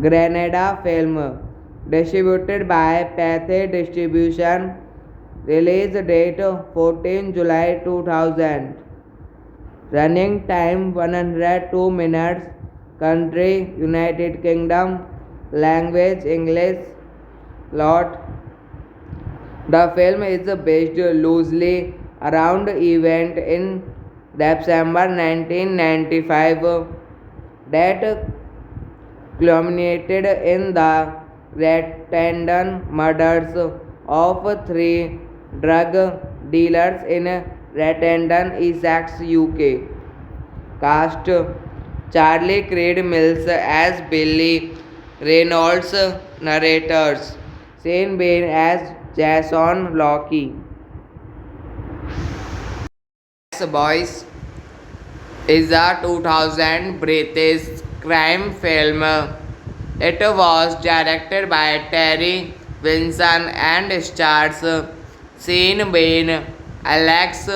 Granada Film. Distributed by Pathé Distribution. Release date 14 July 2000. Running time 102 minutes. Country United Kingdom. Language English. Lot. The film is based loosely around event in December 1995 that culminated in the Rotterdam murders of three drug dealers in Rotterdam, Essex, UK. Cast: Charlie Creed Mills as Billy Reynolds, narrators Sean Bean as Jason Locke. Boys is a 2000 British crime film. It was directed by Terry Vinson and stars Sean Bean, Alex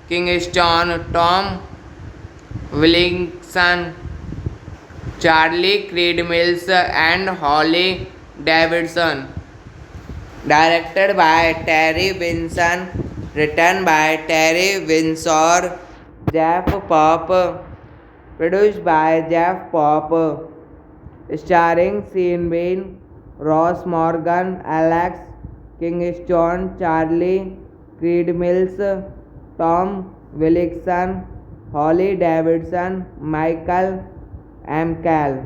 Kingston, Tom Wilkinson, Charlie Creed Mills, and Holly Davidson. Directed by Terry Vinson, written by Terry Winsor, Jeff Pop, produced by Jeff Pop, starring Sean Bean, Ross Morgan, Alex Kingston, Charlie Creed Mills, Tom Wilkinson, Holly Davidson, Michael McCall.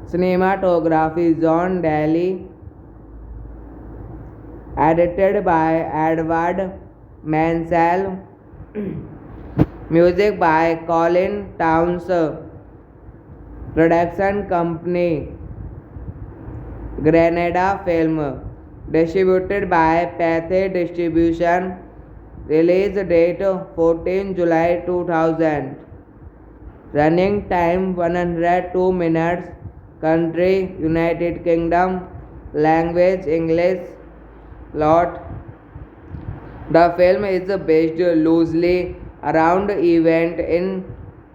Cinematography John Daly. Edited by Edward Mansell. Music by Colin Towns. Production company Granada Film. Distributed by Pathé Distribution. Release date 14 July 2000. Running time 102 minutes. Country United Kingdom. Language English. Lot. The film is based loosely around event in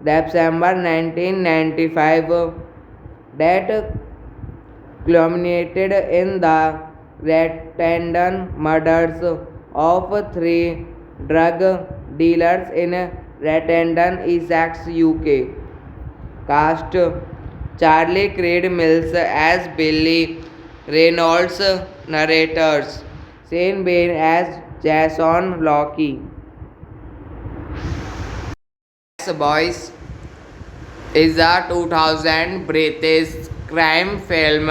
December 1995 that culminated in the Rotterdam murders of three drug dealers in Rotterdam, Essex, UK. Cast: Charlie Creed Mills as Billy Reynolds, narrators Sean Bean as Jason Locke. Boys is a 2000 British crime film.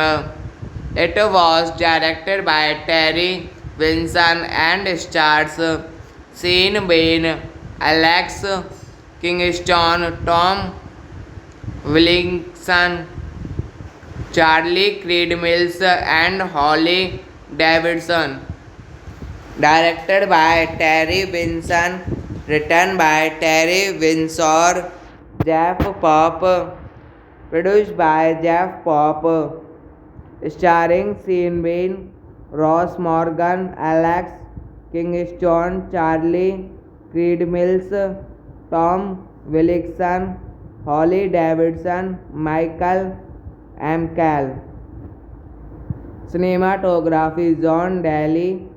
It was directed by Terry Vinson and stars Sean Bean, Alex Kingston, Tom Wilkinson, Charlie Creed Mills, and Holly Davidson. Directed by Terry Vinson, written by Terry Winsor, Jeff Pop, produced by Jeff Pop, starring Sean Bean, Ross Morgan, Alex Kingston, Charlie Creed Mills, Tom Wilkinson, Holly Davidson, Michael McCall. Cinematography John Daly.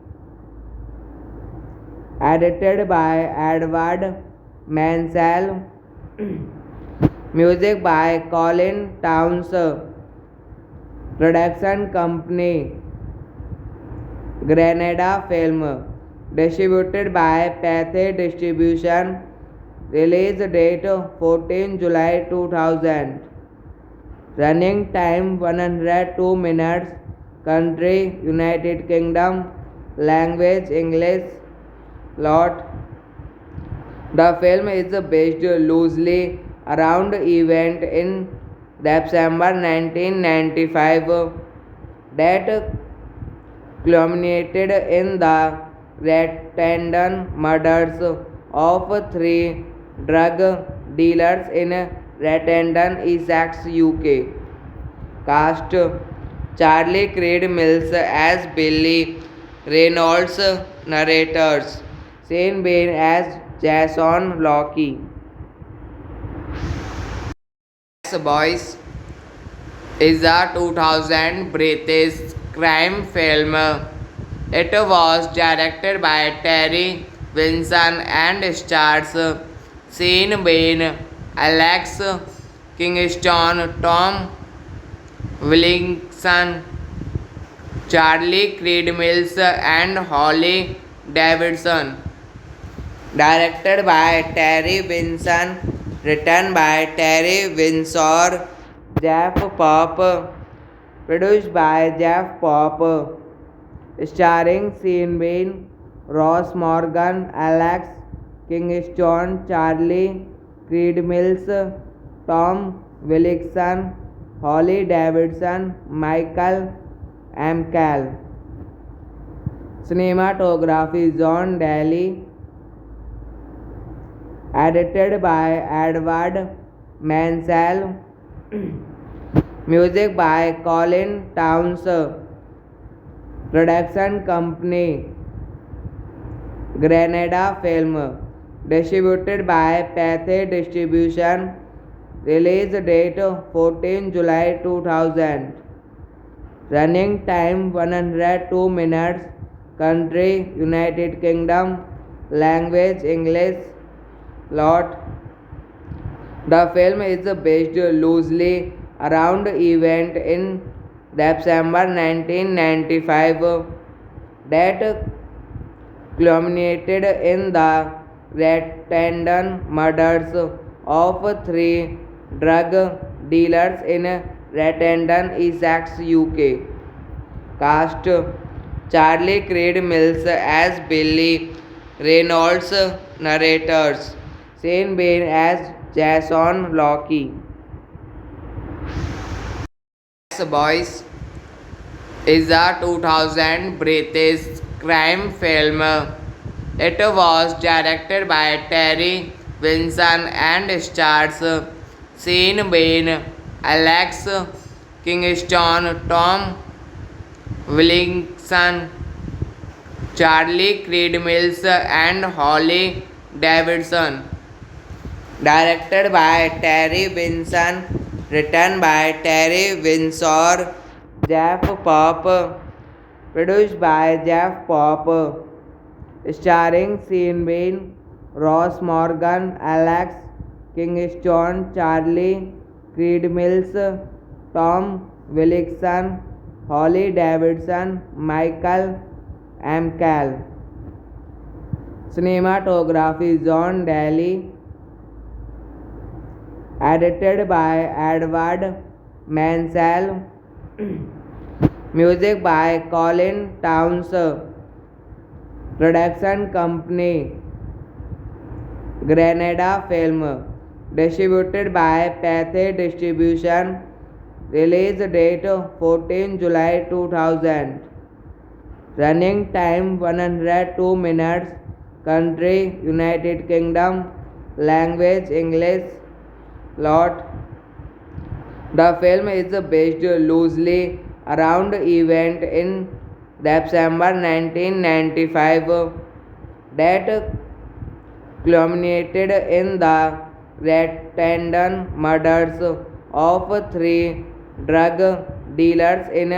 Edited by Edward Mansell. Music by Colin Towns. Production company Granada Film. Distributed by Pathé Distribution. Release date 14 July 2000. Running time 102 minutes. Country United Kingdom. Language English. Lot. The film is based loosely around event in December 1995 that culminated in the Rotterdam murders of three drug dealers in Rotterdam, Essex, UK. Cast: Charlie Creed Mills as Billy Reynolds, narrators Sean Bean as Jason Locke. Boys is a 2000 British crime film. It was directed by Terry Winson and stars Sean Bean, Alex Kingston, Tom Wilkinson, Charlie Creed Mills, and Holly Davidson. Directed by Terry Winson, written by Terry Winsor, Jeff Pop, produced by Jeff Pop, starring Sean Bean, Ross Morgan, Alex Kingston, Charlie Creed Mills, Tom Wilkinson, Holly Davidson, Michael Amcal. Cinematography John Daly. Edited by Edward Mansell. Music by Colin Towns. Production company Granada Film. Distributed by Pathé Distribution. Release date 14 July 2000. Running time 102 minutes. Country United Kingdom. Language English. Plot. The film is based loosely around event in December 1995 that culminated in the Rattendon murders of three drug dealers in Rattendon, Essex, UK. Cast: Charlie Creed Mills as Billy Reynolds. Narrators: Sean Bean as Jason Locke. Boys is a 2000 British crime film. It was directed by Terry Winson and stars Sean Bean, Alex Kingston, Tom Wilkinson, Charlie Creed Mills, and Holly Davidson. Directed by Terry Winson, written by Terry Winsor, Jeff Pop, produced by Jeff Pop, starring Sean Bean, Ross Morgan, Alex Kingston, Charlie Creed Mills, Tom Wilkinson, Holly Davidson, Michael Amcal. Cinematography John Daly. Edited by Edward Mansell. Music by Colin Towns. Production company Granada Film. Distributed by Pathé Distribution. Release date 14 July 2000. Running time 102 minutes. Country United Kingdom. Language English. Plot. The film is based loosely around event in December 1995 that culminated in the Rattendon murders of three drug dealers in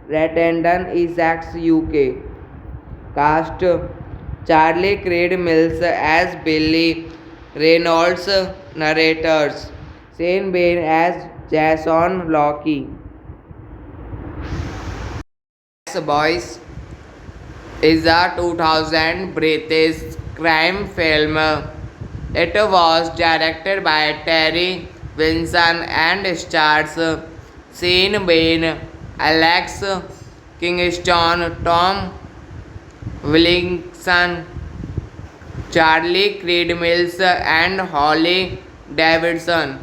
Rattendon, Essex, UK. Cast: Charlie Creed Mills as Billy Reynolds. Narrators: Sean Bean as Jason Locke. Boys is a 2000 British crime film. It was directed by Terry Winson and stars Sean Bean, Alex Kingston, Tom Wilkinson, Charlie Creed Mills, and Holly Davidson.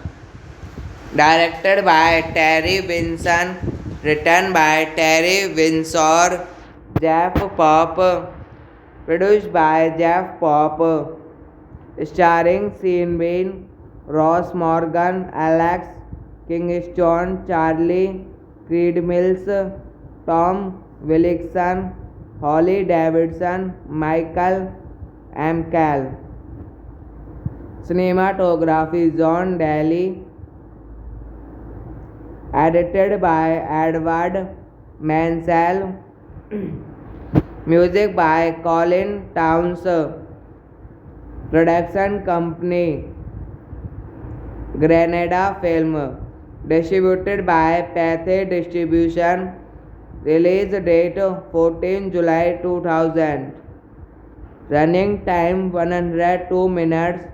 Directed by Terry Winson, written by Terry Winsor, Jeff Pop, produced by Jeff Pop, starring Sean Bean, Ross Morgan, Alex Kingston, Charlie Creed Mills, Tom Wilkinson, Holly Davidson, Michael AMCAL. Cinematography John Daly. Edited by Edward Mansell. Music by Colin Towns. Production company Granada Film. Distributed by Pathé Distribution. Release date 14 July 2000. Running time 102 minutes.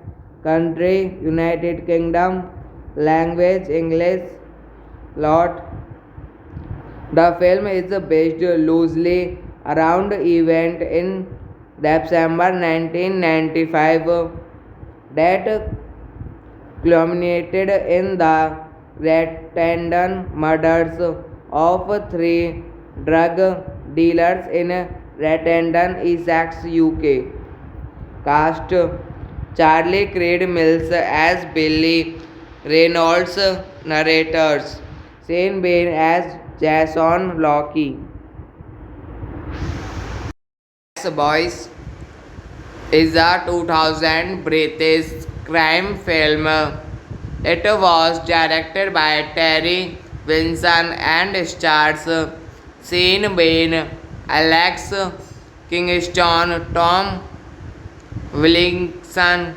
Country United Kingdom. Language English. Plot. The film is based loosely around event in December 1995 that culminated in the Rotterdam murders of three drug dealers in Rotterdam, Essex, UK. Cast: Charlie Creed Mills as Billy Reynolds, narrators Sean Bean as Jason Locke. Boys is a 2000 British crime film. It was directed by Terry Vinson and stars Sean Bean, Alex Kingston, Tom Wilkinson,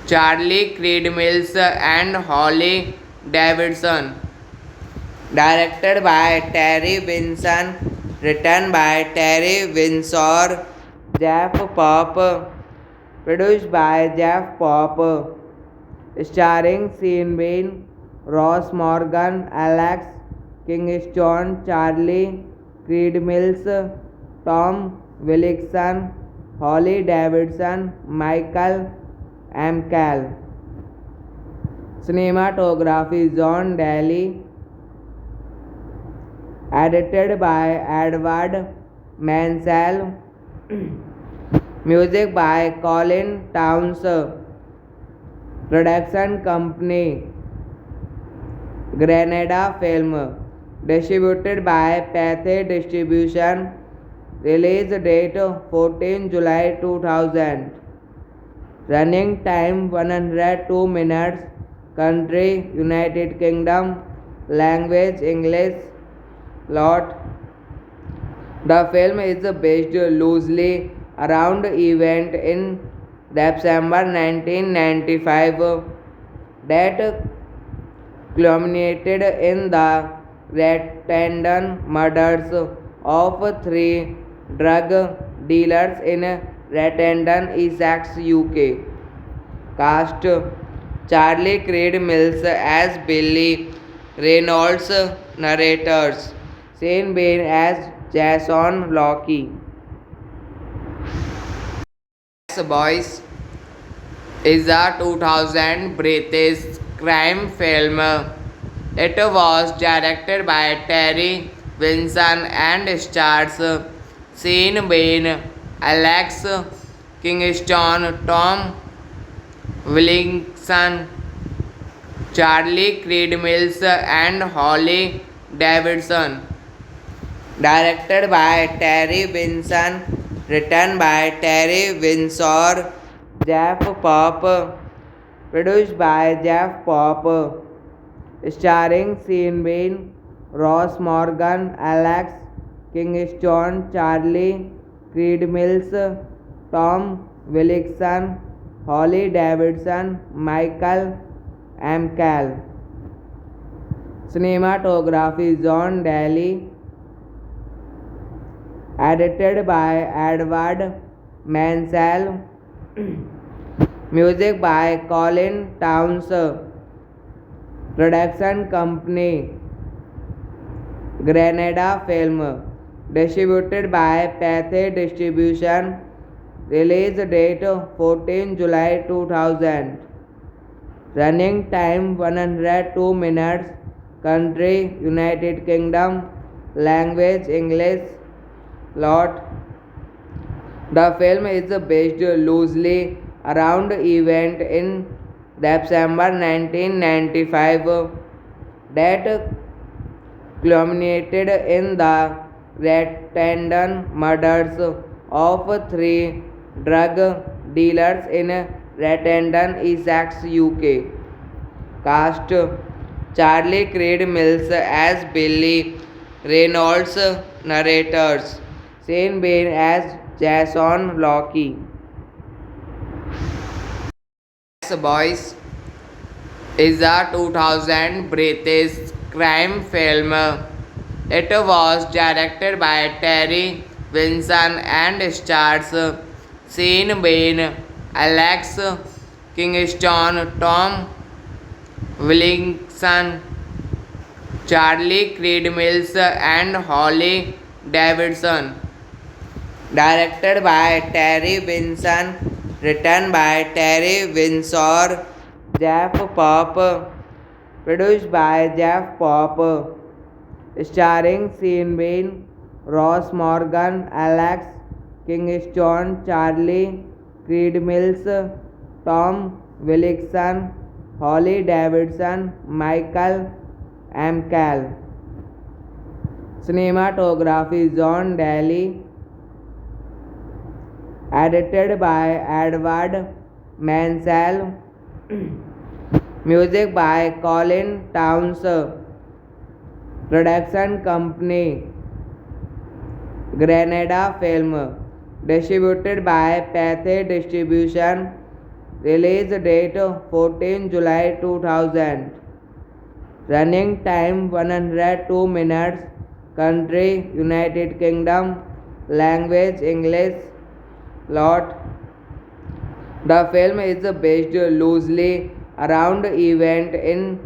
Charlie Creed Mills, and Holly Davidson. Directed by Terry Vinson, written by Terry Winsor, Jeff Pop, produced by Jeff Pop, starring Sean Bean, Ross Morgan, Alex Kingston, Charlie Creed Mills, Tom Wilkinson, Holly Davidson, Michael AMCAL. Cinematography John Daly. Edited by Edward Mansell. Music by Colin Towns. Production company Granada Film. Distributed by Pathé Distribution. Release date 14 July 2000. Running time 102 minutes. Country United Kingdom. Language English. Plot. The film is based loosely around event in December 1995 that culminated in the Rotterdam murders of three drug dealers in Rotterdam, Essex, UK. Cast: Charlie Creed Mills as Billy Reynolds, narrators Sean Bean as Jason Locke. Boys is a 2000 British crime film. It was directed by Terry Vinson and stars Sean Bean, Alex Kingston, Tom Wilkinson, Charlie Creed Mills, and Holly Davidson. Directed by Terry Vinson, written by Terry Winsor, Jeff Pop, produced by Jeff Pop, starring Sean Bean, Ross Morgan, Alex Kingston, Charlie Creed Mills, Tom Wilkinson, Holly Davidson, Michael AMCAL. Cinematography John Daly. Edited by Edward Mansell. Music by Colin Towns. Production company Granada Film. Distributed by Pathé Distribution. Release date 14 July 2000. Running time 102 minutes. Country United Kingdom. Language English. Plot. The film is based loosely around event in December 1995 that culminated in the Rotterdam murders of three drug dealers in Rotterdam, Essex, UK. Cast: Charlie Creed Mills as Billy Reynolds, narrators Sean Bean as Jason Locke. Boys is a 2000 British crime film. It was directed by Terry Vinson and stars Sean Bean, Alex Kingston, Tom Wilkinson, Charlie Creed Mills, and Holly Davidson. Directed by Terry Vinson, written by Terry Winsor, Jeff Pop, produced by Jeff Pop, starring Sean Bean, Ross Morgan, Alex Kingston, Charlie Creed Mills, Tom Wilkinson, Holly Davidson, Michael Amcal. Cinematography John Daly. Edited by Edward Mansell. Music by Colin Towns. Production company Granada Film. Distributed by Pathé Distribution. Release date 14 July 2000. Running time 102 minutes. Country United Kingdom. Language English. Plot: the film is based loosely around event in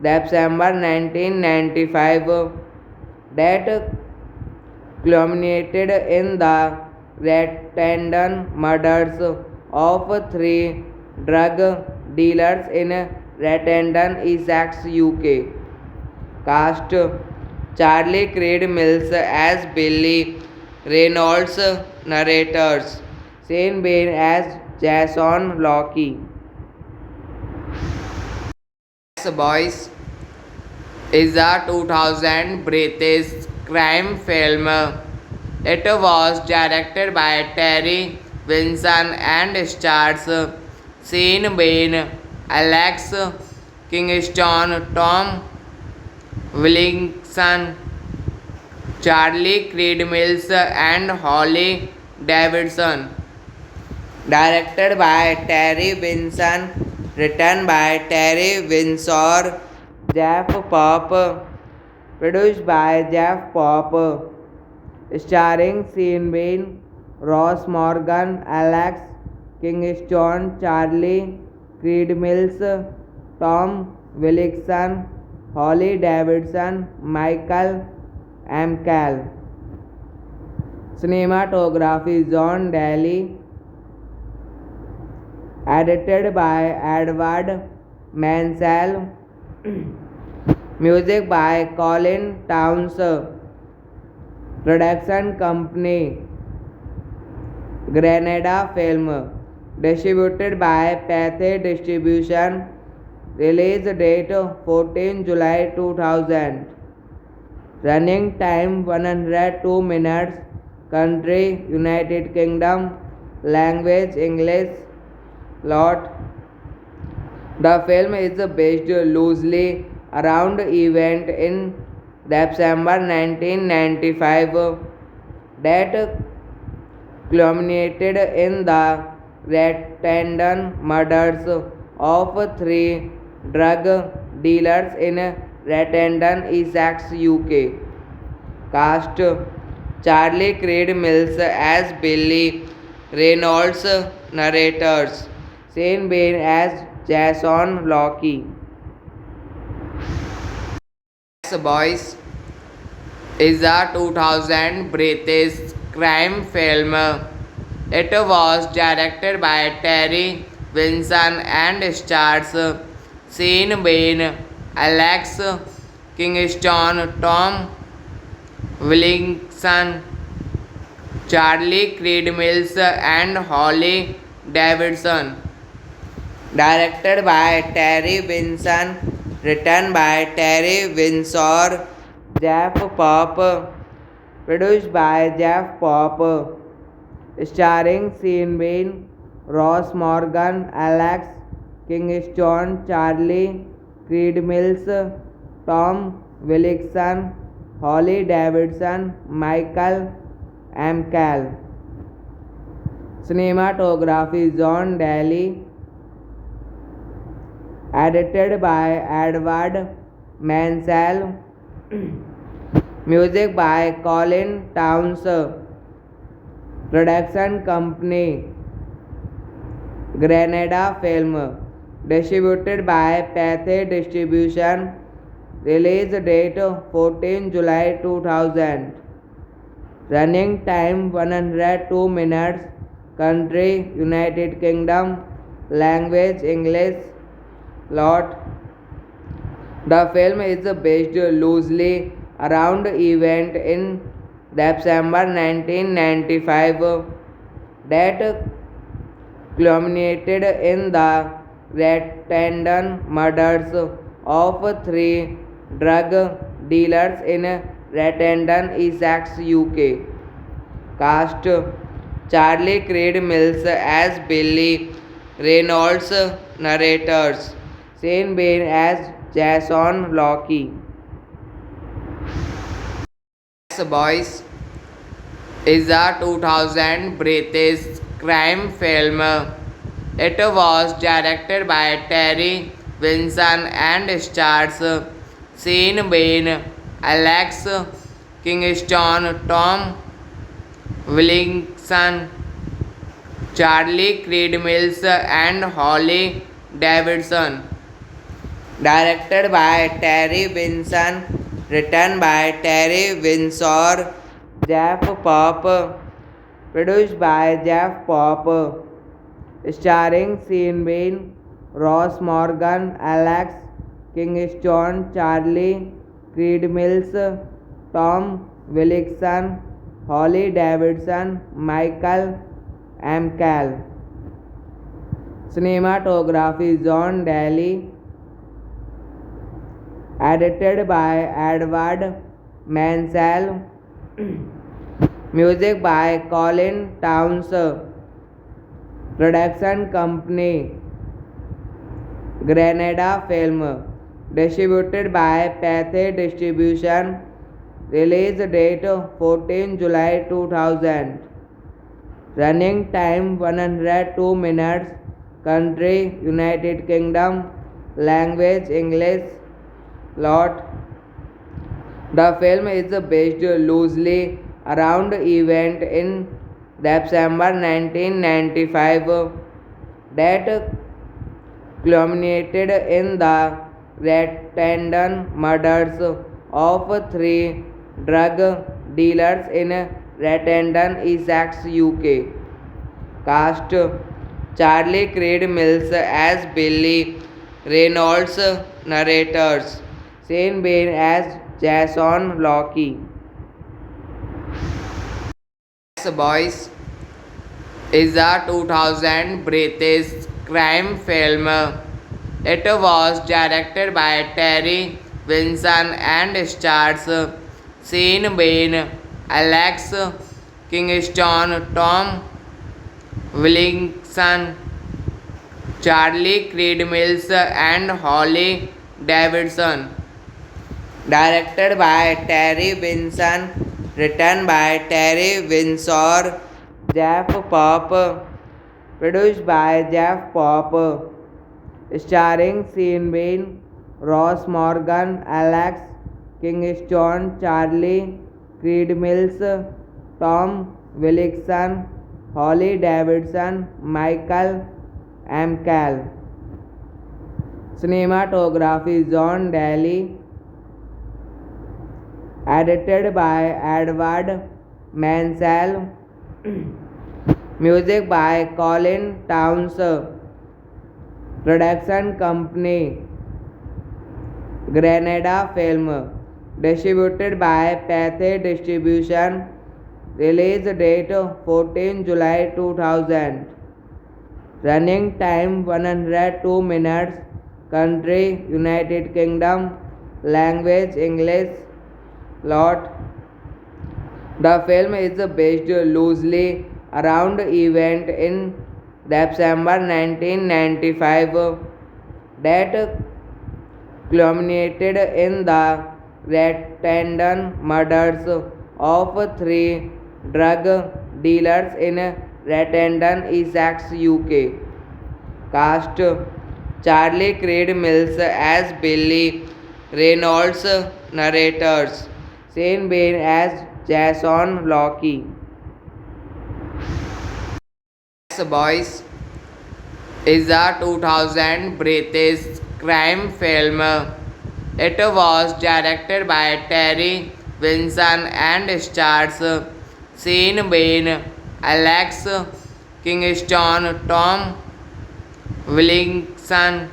December 1995 that culminated in the Rotterdam murders of three drug dealers in Rotterdam, Essex, UK. Cast: Charlie Creed Mills as Billy Reynolds, narrators Sean Bean as Jason Locke. Boys is a 2000 British crime film. It was directed by Terry Vinson and stars Sean Bean, Alex Kingston, Tom Wilkinson, Charlie Creed Mills, and Holly Davidson. Directed by Terry Vinson, written by Terry Winsor, Jeff Pop, produced by Jeff Pop, starring Sean Bean, Ross Morgan, Alex Kingston, Charlie Creed Mills, Tom Wilkinson, Holly Davidson, Michael Amcal. Cinematography John Daly. Edited by Edward Mansell. Music by Colin Towns. Production company Granada Film. Distributed by Pathé Distribution. Release date 14 July 2000. Running time 102 minutes. Country United Kingdom. Language English. Plot: the film is based loosely around event in December 1995 that culminated in the Rotterdam murders of three drug dealers in Rotterdam, Essex, UK. Cast: Charlie Creed Mills as Billy Reynolds, narrators Sean Bean as Jason Locke. Boys is a 2000 British crime film. It was directed by Terry Vinson and stars Sean Bean, Alex Kingston, Tom Wilkinson, Charlie Creed Mills, and Holly Davidson. Directed by Terry Vinson, written by Terry Winsor, Jeff Pop, produced by Jeff Pop, starring Sean Bean, Ross Morgan, Alex Kingston, Charlie Creed Mills, Tom Wilkinson, Holly Davidson, Michael McCall. Cinematography John Daly. Edited by Edward Mansell. Music by Colin Towns. Production company Granada Film. Distributed by Pathé Distribution. Release date 14 July 2000. Running time 102 minutes. Country United Kingdom. Language English. Plot. The film is based loosely around event in December 1995 that culminated in the Rotterdam murders of three drug dealers in Rotterdam, Essex, UK. Cast: Charlie Creed Mills as Billy Reynolds, narrators Sean Bean as Jason Locke. Boys is a 2000 British crime film. It was directed by Terry Vinson and stars Sean Bean, Alex Kingston, Tom Wilkinson, Charlie Creed Mills, and Holly Davidson. Directed by Terry Vinson, written by Terry Winsor, Jeff Pope, produced by Jeff Pope, starring Sean Bean, Ross Morgan, Alex Kingston, Charlie Creed Mills, Tom Wilkinson, Holly Davidson, Michael McCall. Cinematography John Daly. Edited by Edward Mansell. Music by Colin Towns. Production company Granada Film. Distributed by Pathé Distribution. Release date 14 July 2000. Running time 102 minutes. Country United Kingdom. Language English. Plot. The film is based loosely around event in December 1995 that culminated in the Rotterdam murders of three drug dealers in Rotterdam, Essex, UK. Cast: Charlie Creed Mills as Billy Reynolds, narrators Sean Bean as Jason Locke. Boys is a 2000 British crime film. It was directed by Terry Vinson and stars Sean Bean, Alex Kingston, Tom Wilkinson, Charlie Creed Mills, and Holly Davidson. Directed by Terry Vinson, written by Terry Winsor, Jeff Pope, produced by Jeff Pope, starring Sean Bean, Ross Morgan, Alex Kingston, Charlie Creed Mills, Tom Wilkinson, Holly Davidson, Michael McCall. Cinematography John Daly. Edited by Edward Mansell. Music by Colin Towns. Production company Granada Film. Distributed by Pathé Distribution. Release date 14 July 2000. Running time 102 minutes. Country United Kingdom. Language English. Plot. The film is based loosely around event in December 1995 that culminated in the Rotterdam murders of three drug dealers in Rotterdam, Essex, UK. Cast: Charlie Creed Mills as Billy Reynolds, narrators Sean Bean as Jason Locke. Boys is a 2000 British crime film. It was directed by Terry Vinson and stars Sean Bean, Alex Kingston, Tom Wilkinson,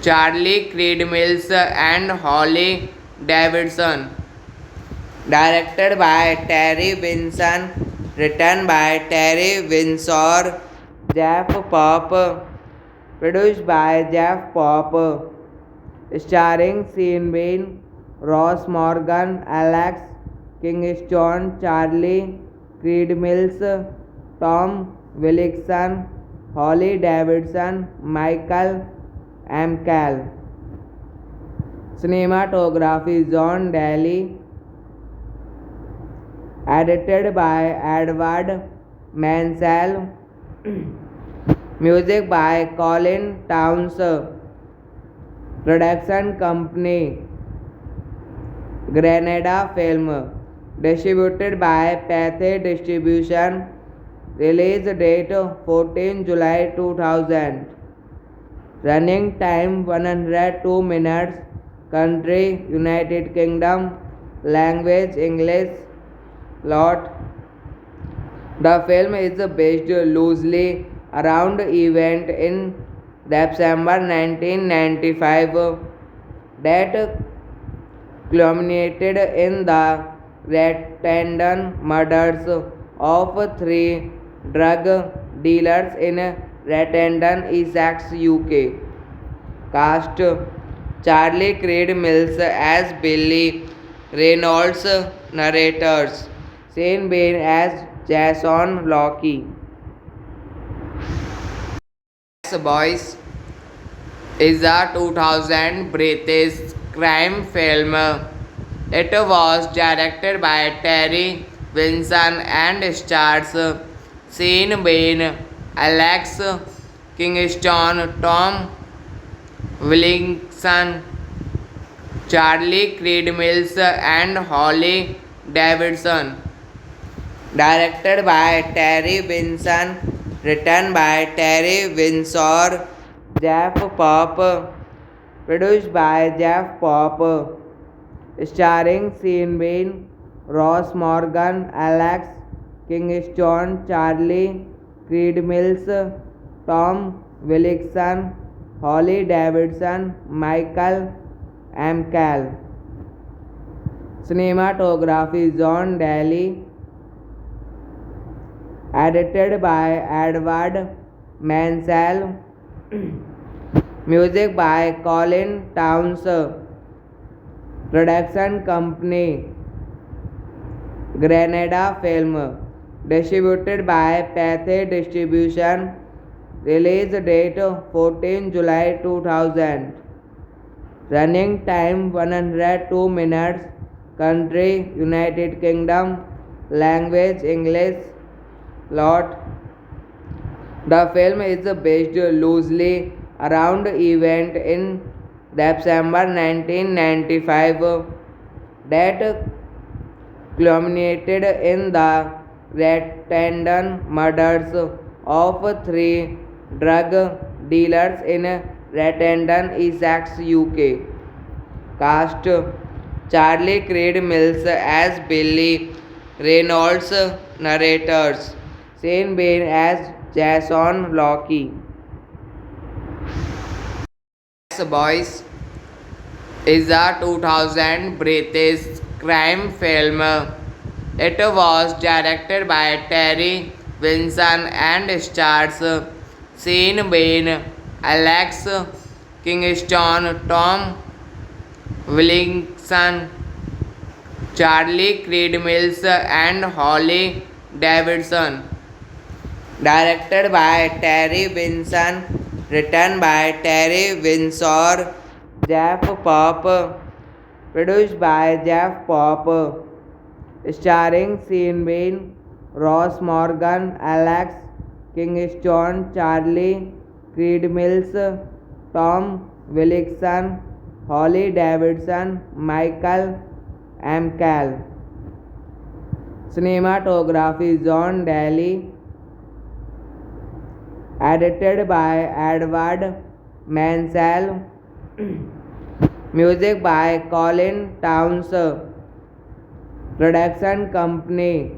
Charlie Creed Mills, and Holly Davidson. Directed by Terry Vinson, written by Terry Winsor, Jeff Pop, produced by Jeff Pop, starring Sean Bean, Ross Morgan, Alex Kingston, Charlie Creed Mills, Tom Wilkinson, Holly Davidson, Michael Amcal. Cinematography John Daly. Edited by Edward Mansell. Music by Colin Towns. Production company Granada Film. Distributed by Pathé Distribution. Release date 14 July 2000. Running time 102 minutes. Country United Kingdom. Language English. Plot: the film is based loosely around event in December 1995 that culminated in the Rotterdam murders of three drug dealers in Rotterdam, Essex, UK. Cast: Charlie Creed Mills as Billy Reynolds, narrators Sean Bean as Jason Locke. Boys is a 2000 British crime film. It was directed by Terry Vinson and stars Sean Bean, Alex Kingston, Tom Wilkinson, Charlie Creed Mills, and Holly Davidson. Directed by Terry Vinson, written by Terry Winsor, Jeff Pop, produced by Jeff Pop, starring Sean Bean, Ross Morgan, Alex Kingston, Charlie Creed Mills, Tom Wilkinson, Holly Davidson, Michael Amcal. Cinematography John Daly. Edited by Edward Mansell. Music by Colin Towns. Production company Granada Film. Distributed by Pathé Distribution. Release date 14 July 2000. Running time 102 minutes. Country United Kingdom. Language English. Plot: the film is based loosely around event in December 1995 that culminated in the Rotterdam murders of three drug dealers in Rotterdam, Essex, UK. Cast: Charlie Creed Mills as Billy Reynolds, narrators Sean Bean as Jason Locke. Boys is a 2000 British crime film. It was directed by Terry Vinson and stars Sean Bean, Alex Kingston, Tom Wilkinson, Charlie Creed Mills, and Holly Davidson. Directed by Terry Winson. Written by Terry Winsor. Jeff Pop. Produced by Jeff Pop. Starring Sean Bean, Ross Morgan, Alex Kingston, Charlie Creed Mills, Tom Wilkinson, Holly Davidson, Michael McCall. Cinematography John Daly. Edited by Edward Mansell. Music by Colin Towns. Production company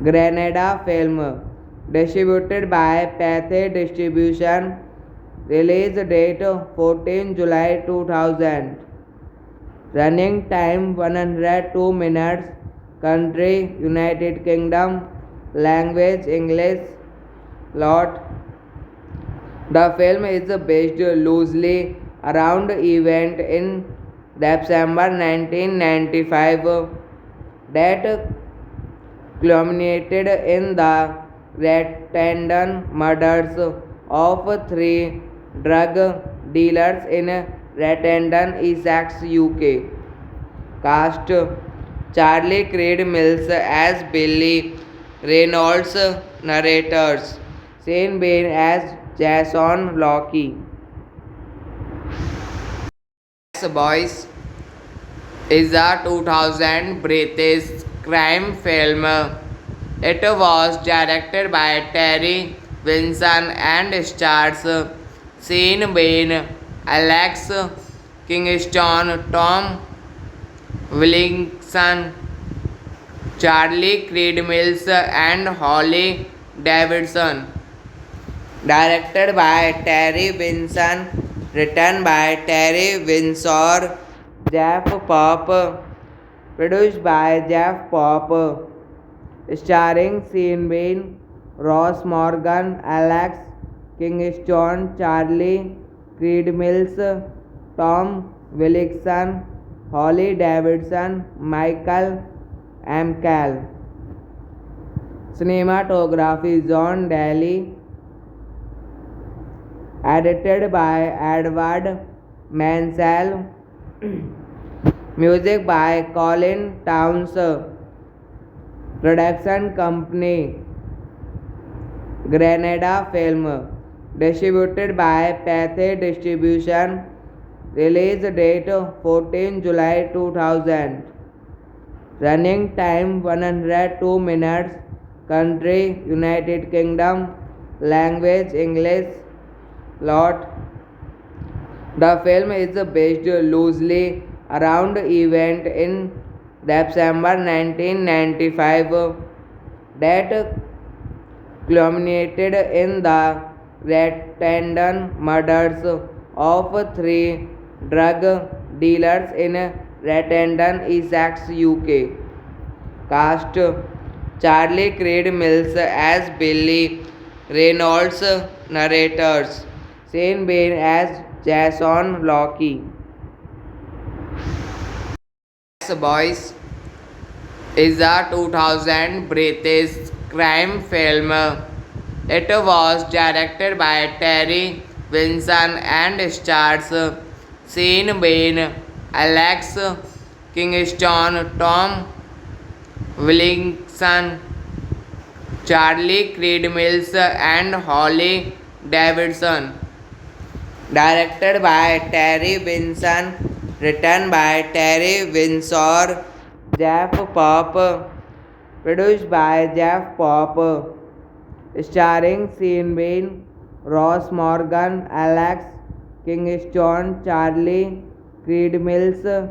Granada Film. Distributed by Pathé Distribution. Release date 14 July 2000. Running time 102 minutes. Country United Kingdom. Language English. Plot. The film is based loosely around event in December 1995 that culminated in the Rotterdam murders of three drug dealers in Rotterdam, Essex, UK. Cast: Charlie Creed Mills as Billy Reynolds, narrators Sean Bean as Jason Locke. Boys is a 2000 British crime film. It was directed by Terry Winson and stars Sean Bean, Alex Kingston, Tom Wilkinson, Charlie Creed Mills, and Holly Davidson. Directed by Terry Winson. Written by Terry Winsor, Jeff Pop. Produced by Jeff Pop. Starring Sean Bean, Ross Morgan, Alex Kingston, Charlie Creed Mills, Tom Wilkinson, Holly Davidson, Michael McCall. Cinematography John Daly. Edited by Edward Mansell. Music by Colin Towns. Production company Granada Film. Distributed by Pathé Distribution. Release date 14 July 2000. Running time 102 minutes. Country United Kingdom. Language English. Plot. The film is based loosely around event in December 1995 that culminated in the Rotterdam murders of three drug dealers in Rotterdam, Essex, UK. Cast: Charlie Creed Mills as Billy Reynolds, narrators Sean Bean as Jason Locke. Boys is a 2000 British crime film. It was directed by Terry Winson and stars Sean Bean, Alex Kingston, Tom Wilkinson, Charlie Creed Mills, and Holly Davidson. Directed by Terry Winson. Written by Terry Winsor, Jeff Pop. Produced by Jeff Pop. Starring Sean Bean, Ross Morgan, Alex Kingston, Charlie Creed Mills,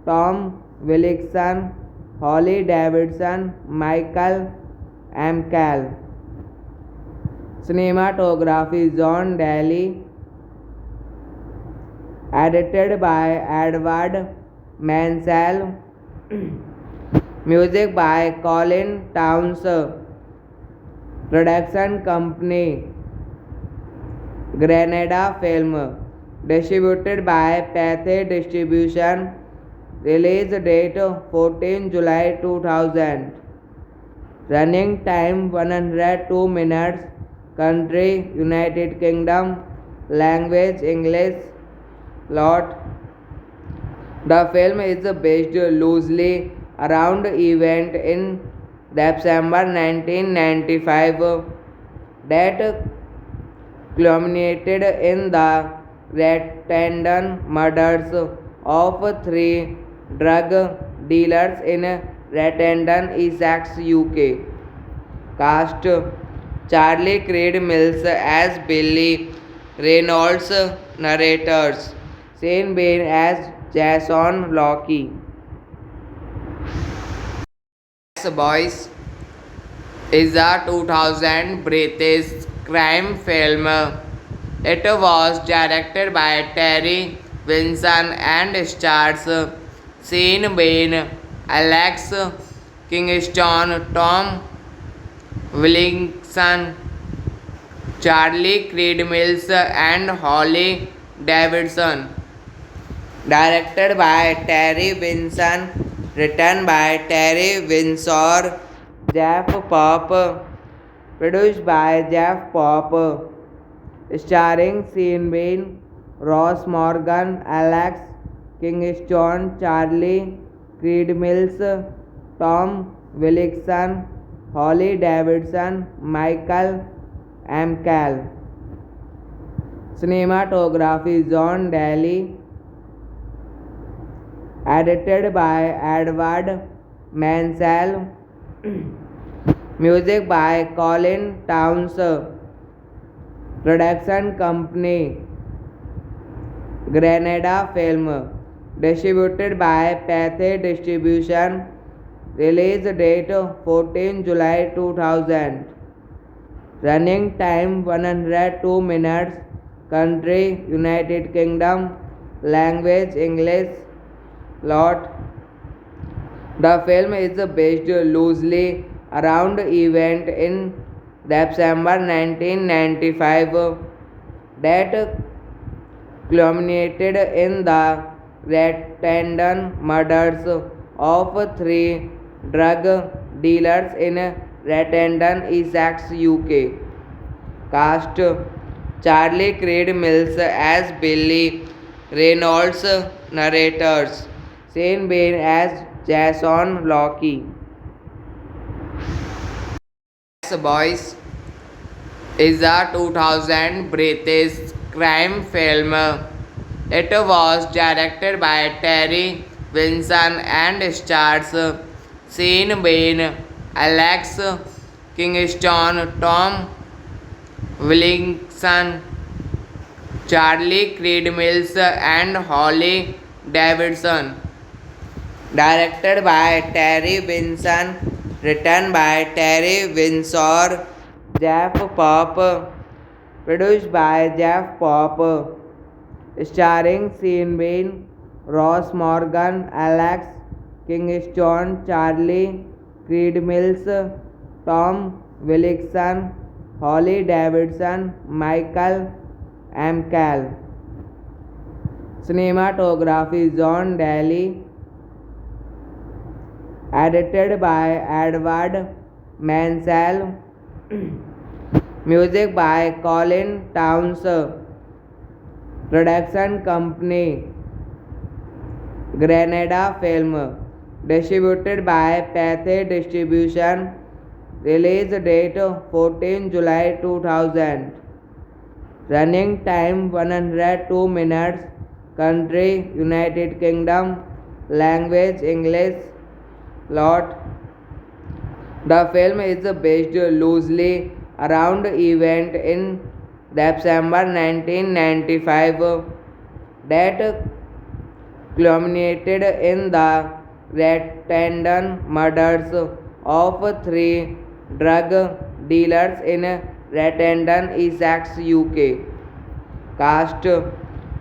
Tom Wilkinson, Holly Davidson, Michael McCall. Cinematography John Daly. Edited by Edward Mansell. Music by Colin Towns. Production company Granada Film. Distributed by Pathé Distribution. Release date 14 July 2000. Running time 102 minutes. Country United Kingdom. Language English. Plot. The film is based loosely around event in December 1995 that culminated in the Rotterdam murders of three drug dealers in Rotterdam, Essex, UK. Cast: Charlie Creed Mills as Billy Reynolds, narrators Sean Bean as Jason Locke. Boys is a 2000 British crime film. It was directed by Terry Vinson and stars Sean Bean, Alex Kingston, Tom Wilkinson, Charlie Creed Mills, and Holly Davidson. Directed by Terry Vinson, written by Terry Winsor, Jeff Pop, produced by Jeff Pop, starring Sean Bean, Ross Morgan, Alex Kingston, Charlie Creed Mills, Tom Wilkinson, Holly Davidson, Michael McCall. Cinematography John Daly. Edited by Edward Mansell. Music by Colin Towns. Production company Granada Film. Distributed by Pathé Distribution. Release date 14 July 2000. Running time 102 minutes. Country United Kingdom. Language English. Plot. The film is based loosely around event in December 1995 that culminated in the Rotterdam murders of three drug dealers in Rotterdam, Essex, UK. Cast: Charlie Creed Mills as Billy Reynolds, narrators Sean Bean as Jason Locke. Boys is a 2000 British crime film. It was directed by Terry Vinson and stars Sean Bean, Alex Kingston, Tom Wilkinson, Charlie Creed Mills, and Holly Davidson. Directed by Terry Vinson, written by Terry Winsor, Jeff Pop, produced by Jeff Pop, starring Sean Bean, Ross Morgan, Alex Kingston, Charlie Creed Mills, Tom Wilkinson, Holly Davidson, Michael McCall. Cinematography John Daly. Edited by Edward Mansell. Music by Colin Towns. Production company Granada Film. Distributed by Pathé Distribution. Release date 14 July 2000. Running time 102 minutes. Country United Kingdom. Language English. Plot. The film is based loosely around event in December 1995 that culminated in the Rotterdam murders of three drug dealers in Rotterdam, Essex, UK. Cast: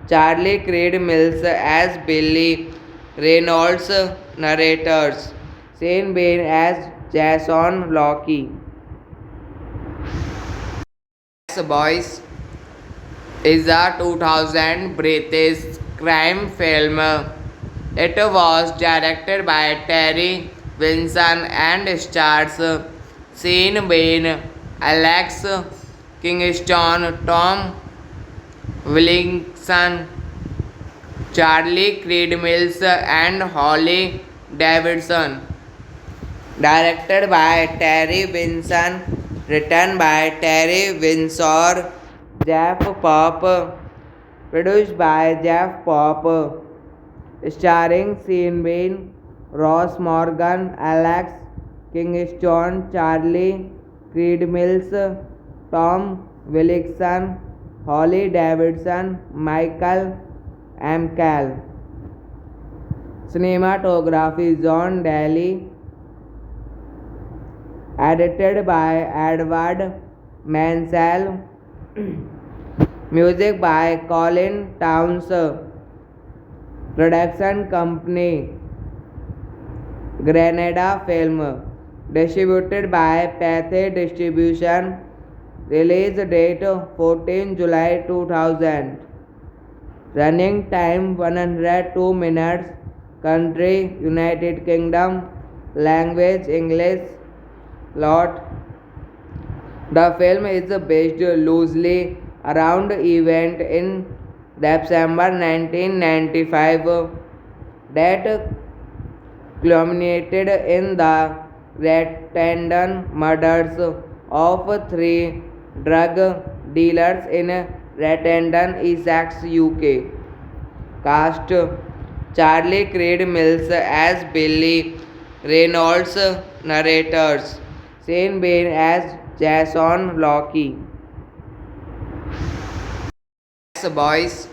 Charlie Creed Mills as Billy Reynolds, narrators Sean Bean as Jason Locke. Boys is a 2000 British crime film. It was directed by Terry Vinson and stars Sean Bean, Alex Kingston, Tom Wilkinson, Charlie Creed Mills, and Holly Davidson. Directed by Terry Winson, written by Terry Winsor, Jeff Pop, produced by Jeff Pop, starring Sean Bean, Ross Morgan, Alex Kingston, Charlie Creed Mills, Tom Wilkinson, Holly Davidson, Michael McCall. Cinematography John Daly. Edited by Edward Mansell. Music by Colin Towns. Production company Granada Film. Distributed by Pathé Distribution. Release date 14 July 2000. Running time 102 minutes. Country United Kingdom. Language English. Plot. The film is based loosely around event in December 1995 that culminated in the Rattendon murders of three drug dealers in Rattendon, Essex, UK. Cast: Charlie Creed Mills as Billy Reynolds, narrators Sean Bean as Jason Locke. Boys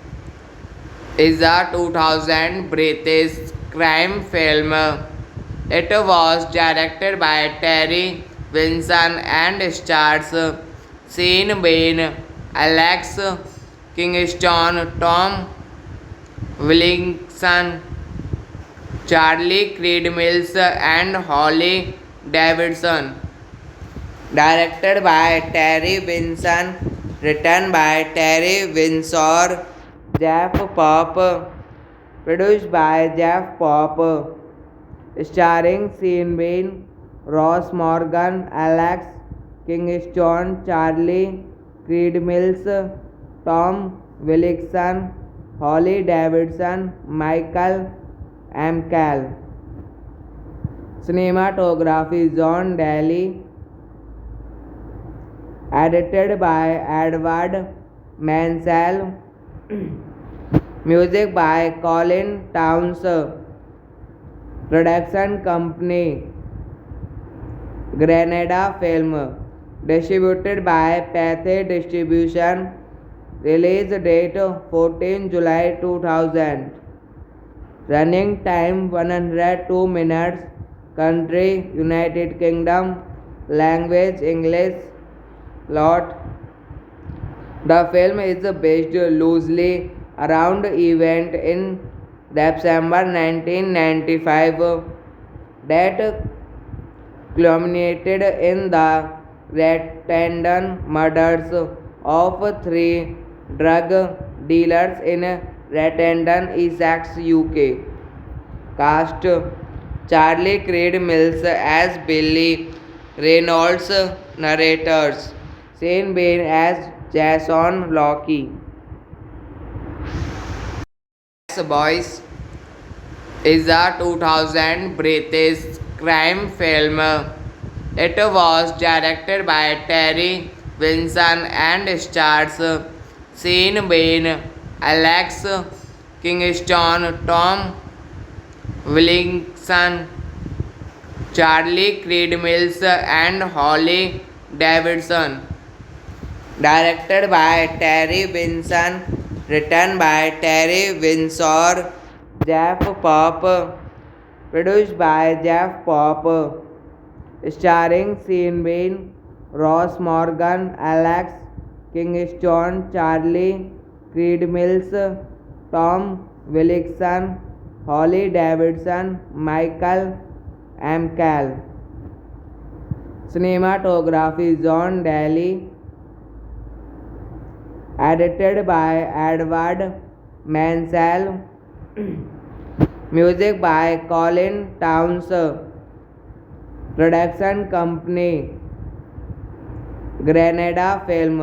is a 2000 British crime film. It was directed by Terry Winson and stars Sean Bean, Alex Kingston, Tom Wilkinson, Charlie Creed Mills, and Holly Davidson. Directed by Terry Winson, written by Terry Winsor, Jeff Pop, produced by Jeff Pop, starring Sean Bean, Ross Morgan, Alex Kingston, Charlie Creed Mills, Tom Wilkinson, Holly Davidson, Michael McCall. Cinematography John Daly. Edited by Edward Mansell. Music by Colin Towns. Production company Granada Film. Distributed by Pathé Distribution. Release date 14 July 2000. Running time 102 minutes. Country United Kingdom. Language English. Plot. The film is based loosely around event in December 1995 that culminated in the Rattendon murders of three drug dealers in Rattendon, Essex, UK. Cast: Charlie Creed Mills as Billy Reynolds, narrators Sean Bean as Jason Locke. Boys is a 2000 British crime film. It was directed by Terry Winson and stars Sean Bean, Alex Kingston, Tom Wilkinson, Charlie Creed Mills, and Holly Davidson. Directed by Terry Winson, written by Terry Winsor, Jeff Pop, produced by Jeff Pop, starring Sean Bean, Ross Morgan, Alex Kingston, Charlie Creed Mills, Tom Wilkinson, Holly Davidson, Michael McCall. Cinematography John Daly. Edited by Edward Mansell. Music by Colin Towns. Production company Grenada film.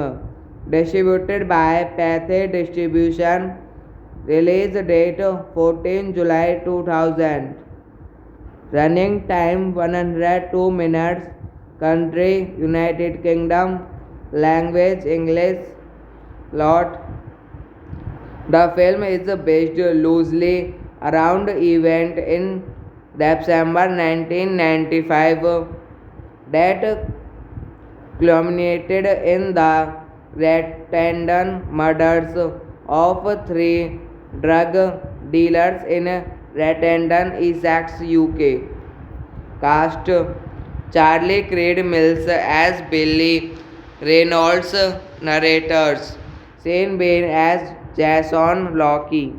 Distributed by Pathé Distribution. Release date 14 July 2000. Running time 102 minutes. Country United Kingdom. Language English. Plot. The film is based loosely around event in December 1995 that culminated in the Rotterdam murders of three drug dealers in Rotterdam, Essex, UK. Cast: Charlie Creed Mills as Billy Reynolds, narrators Shane Bean as Jason Locke.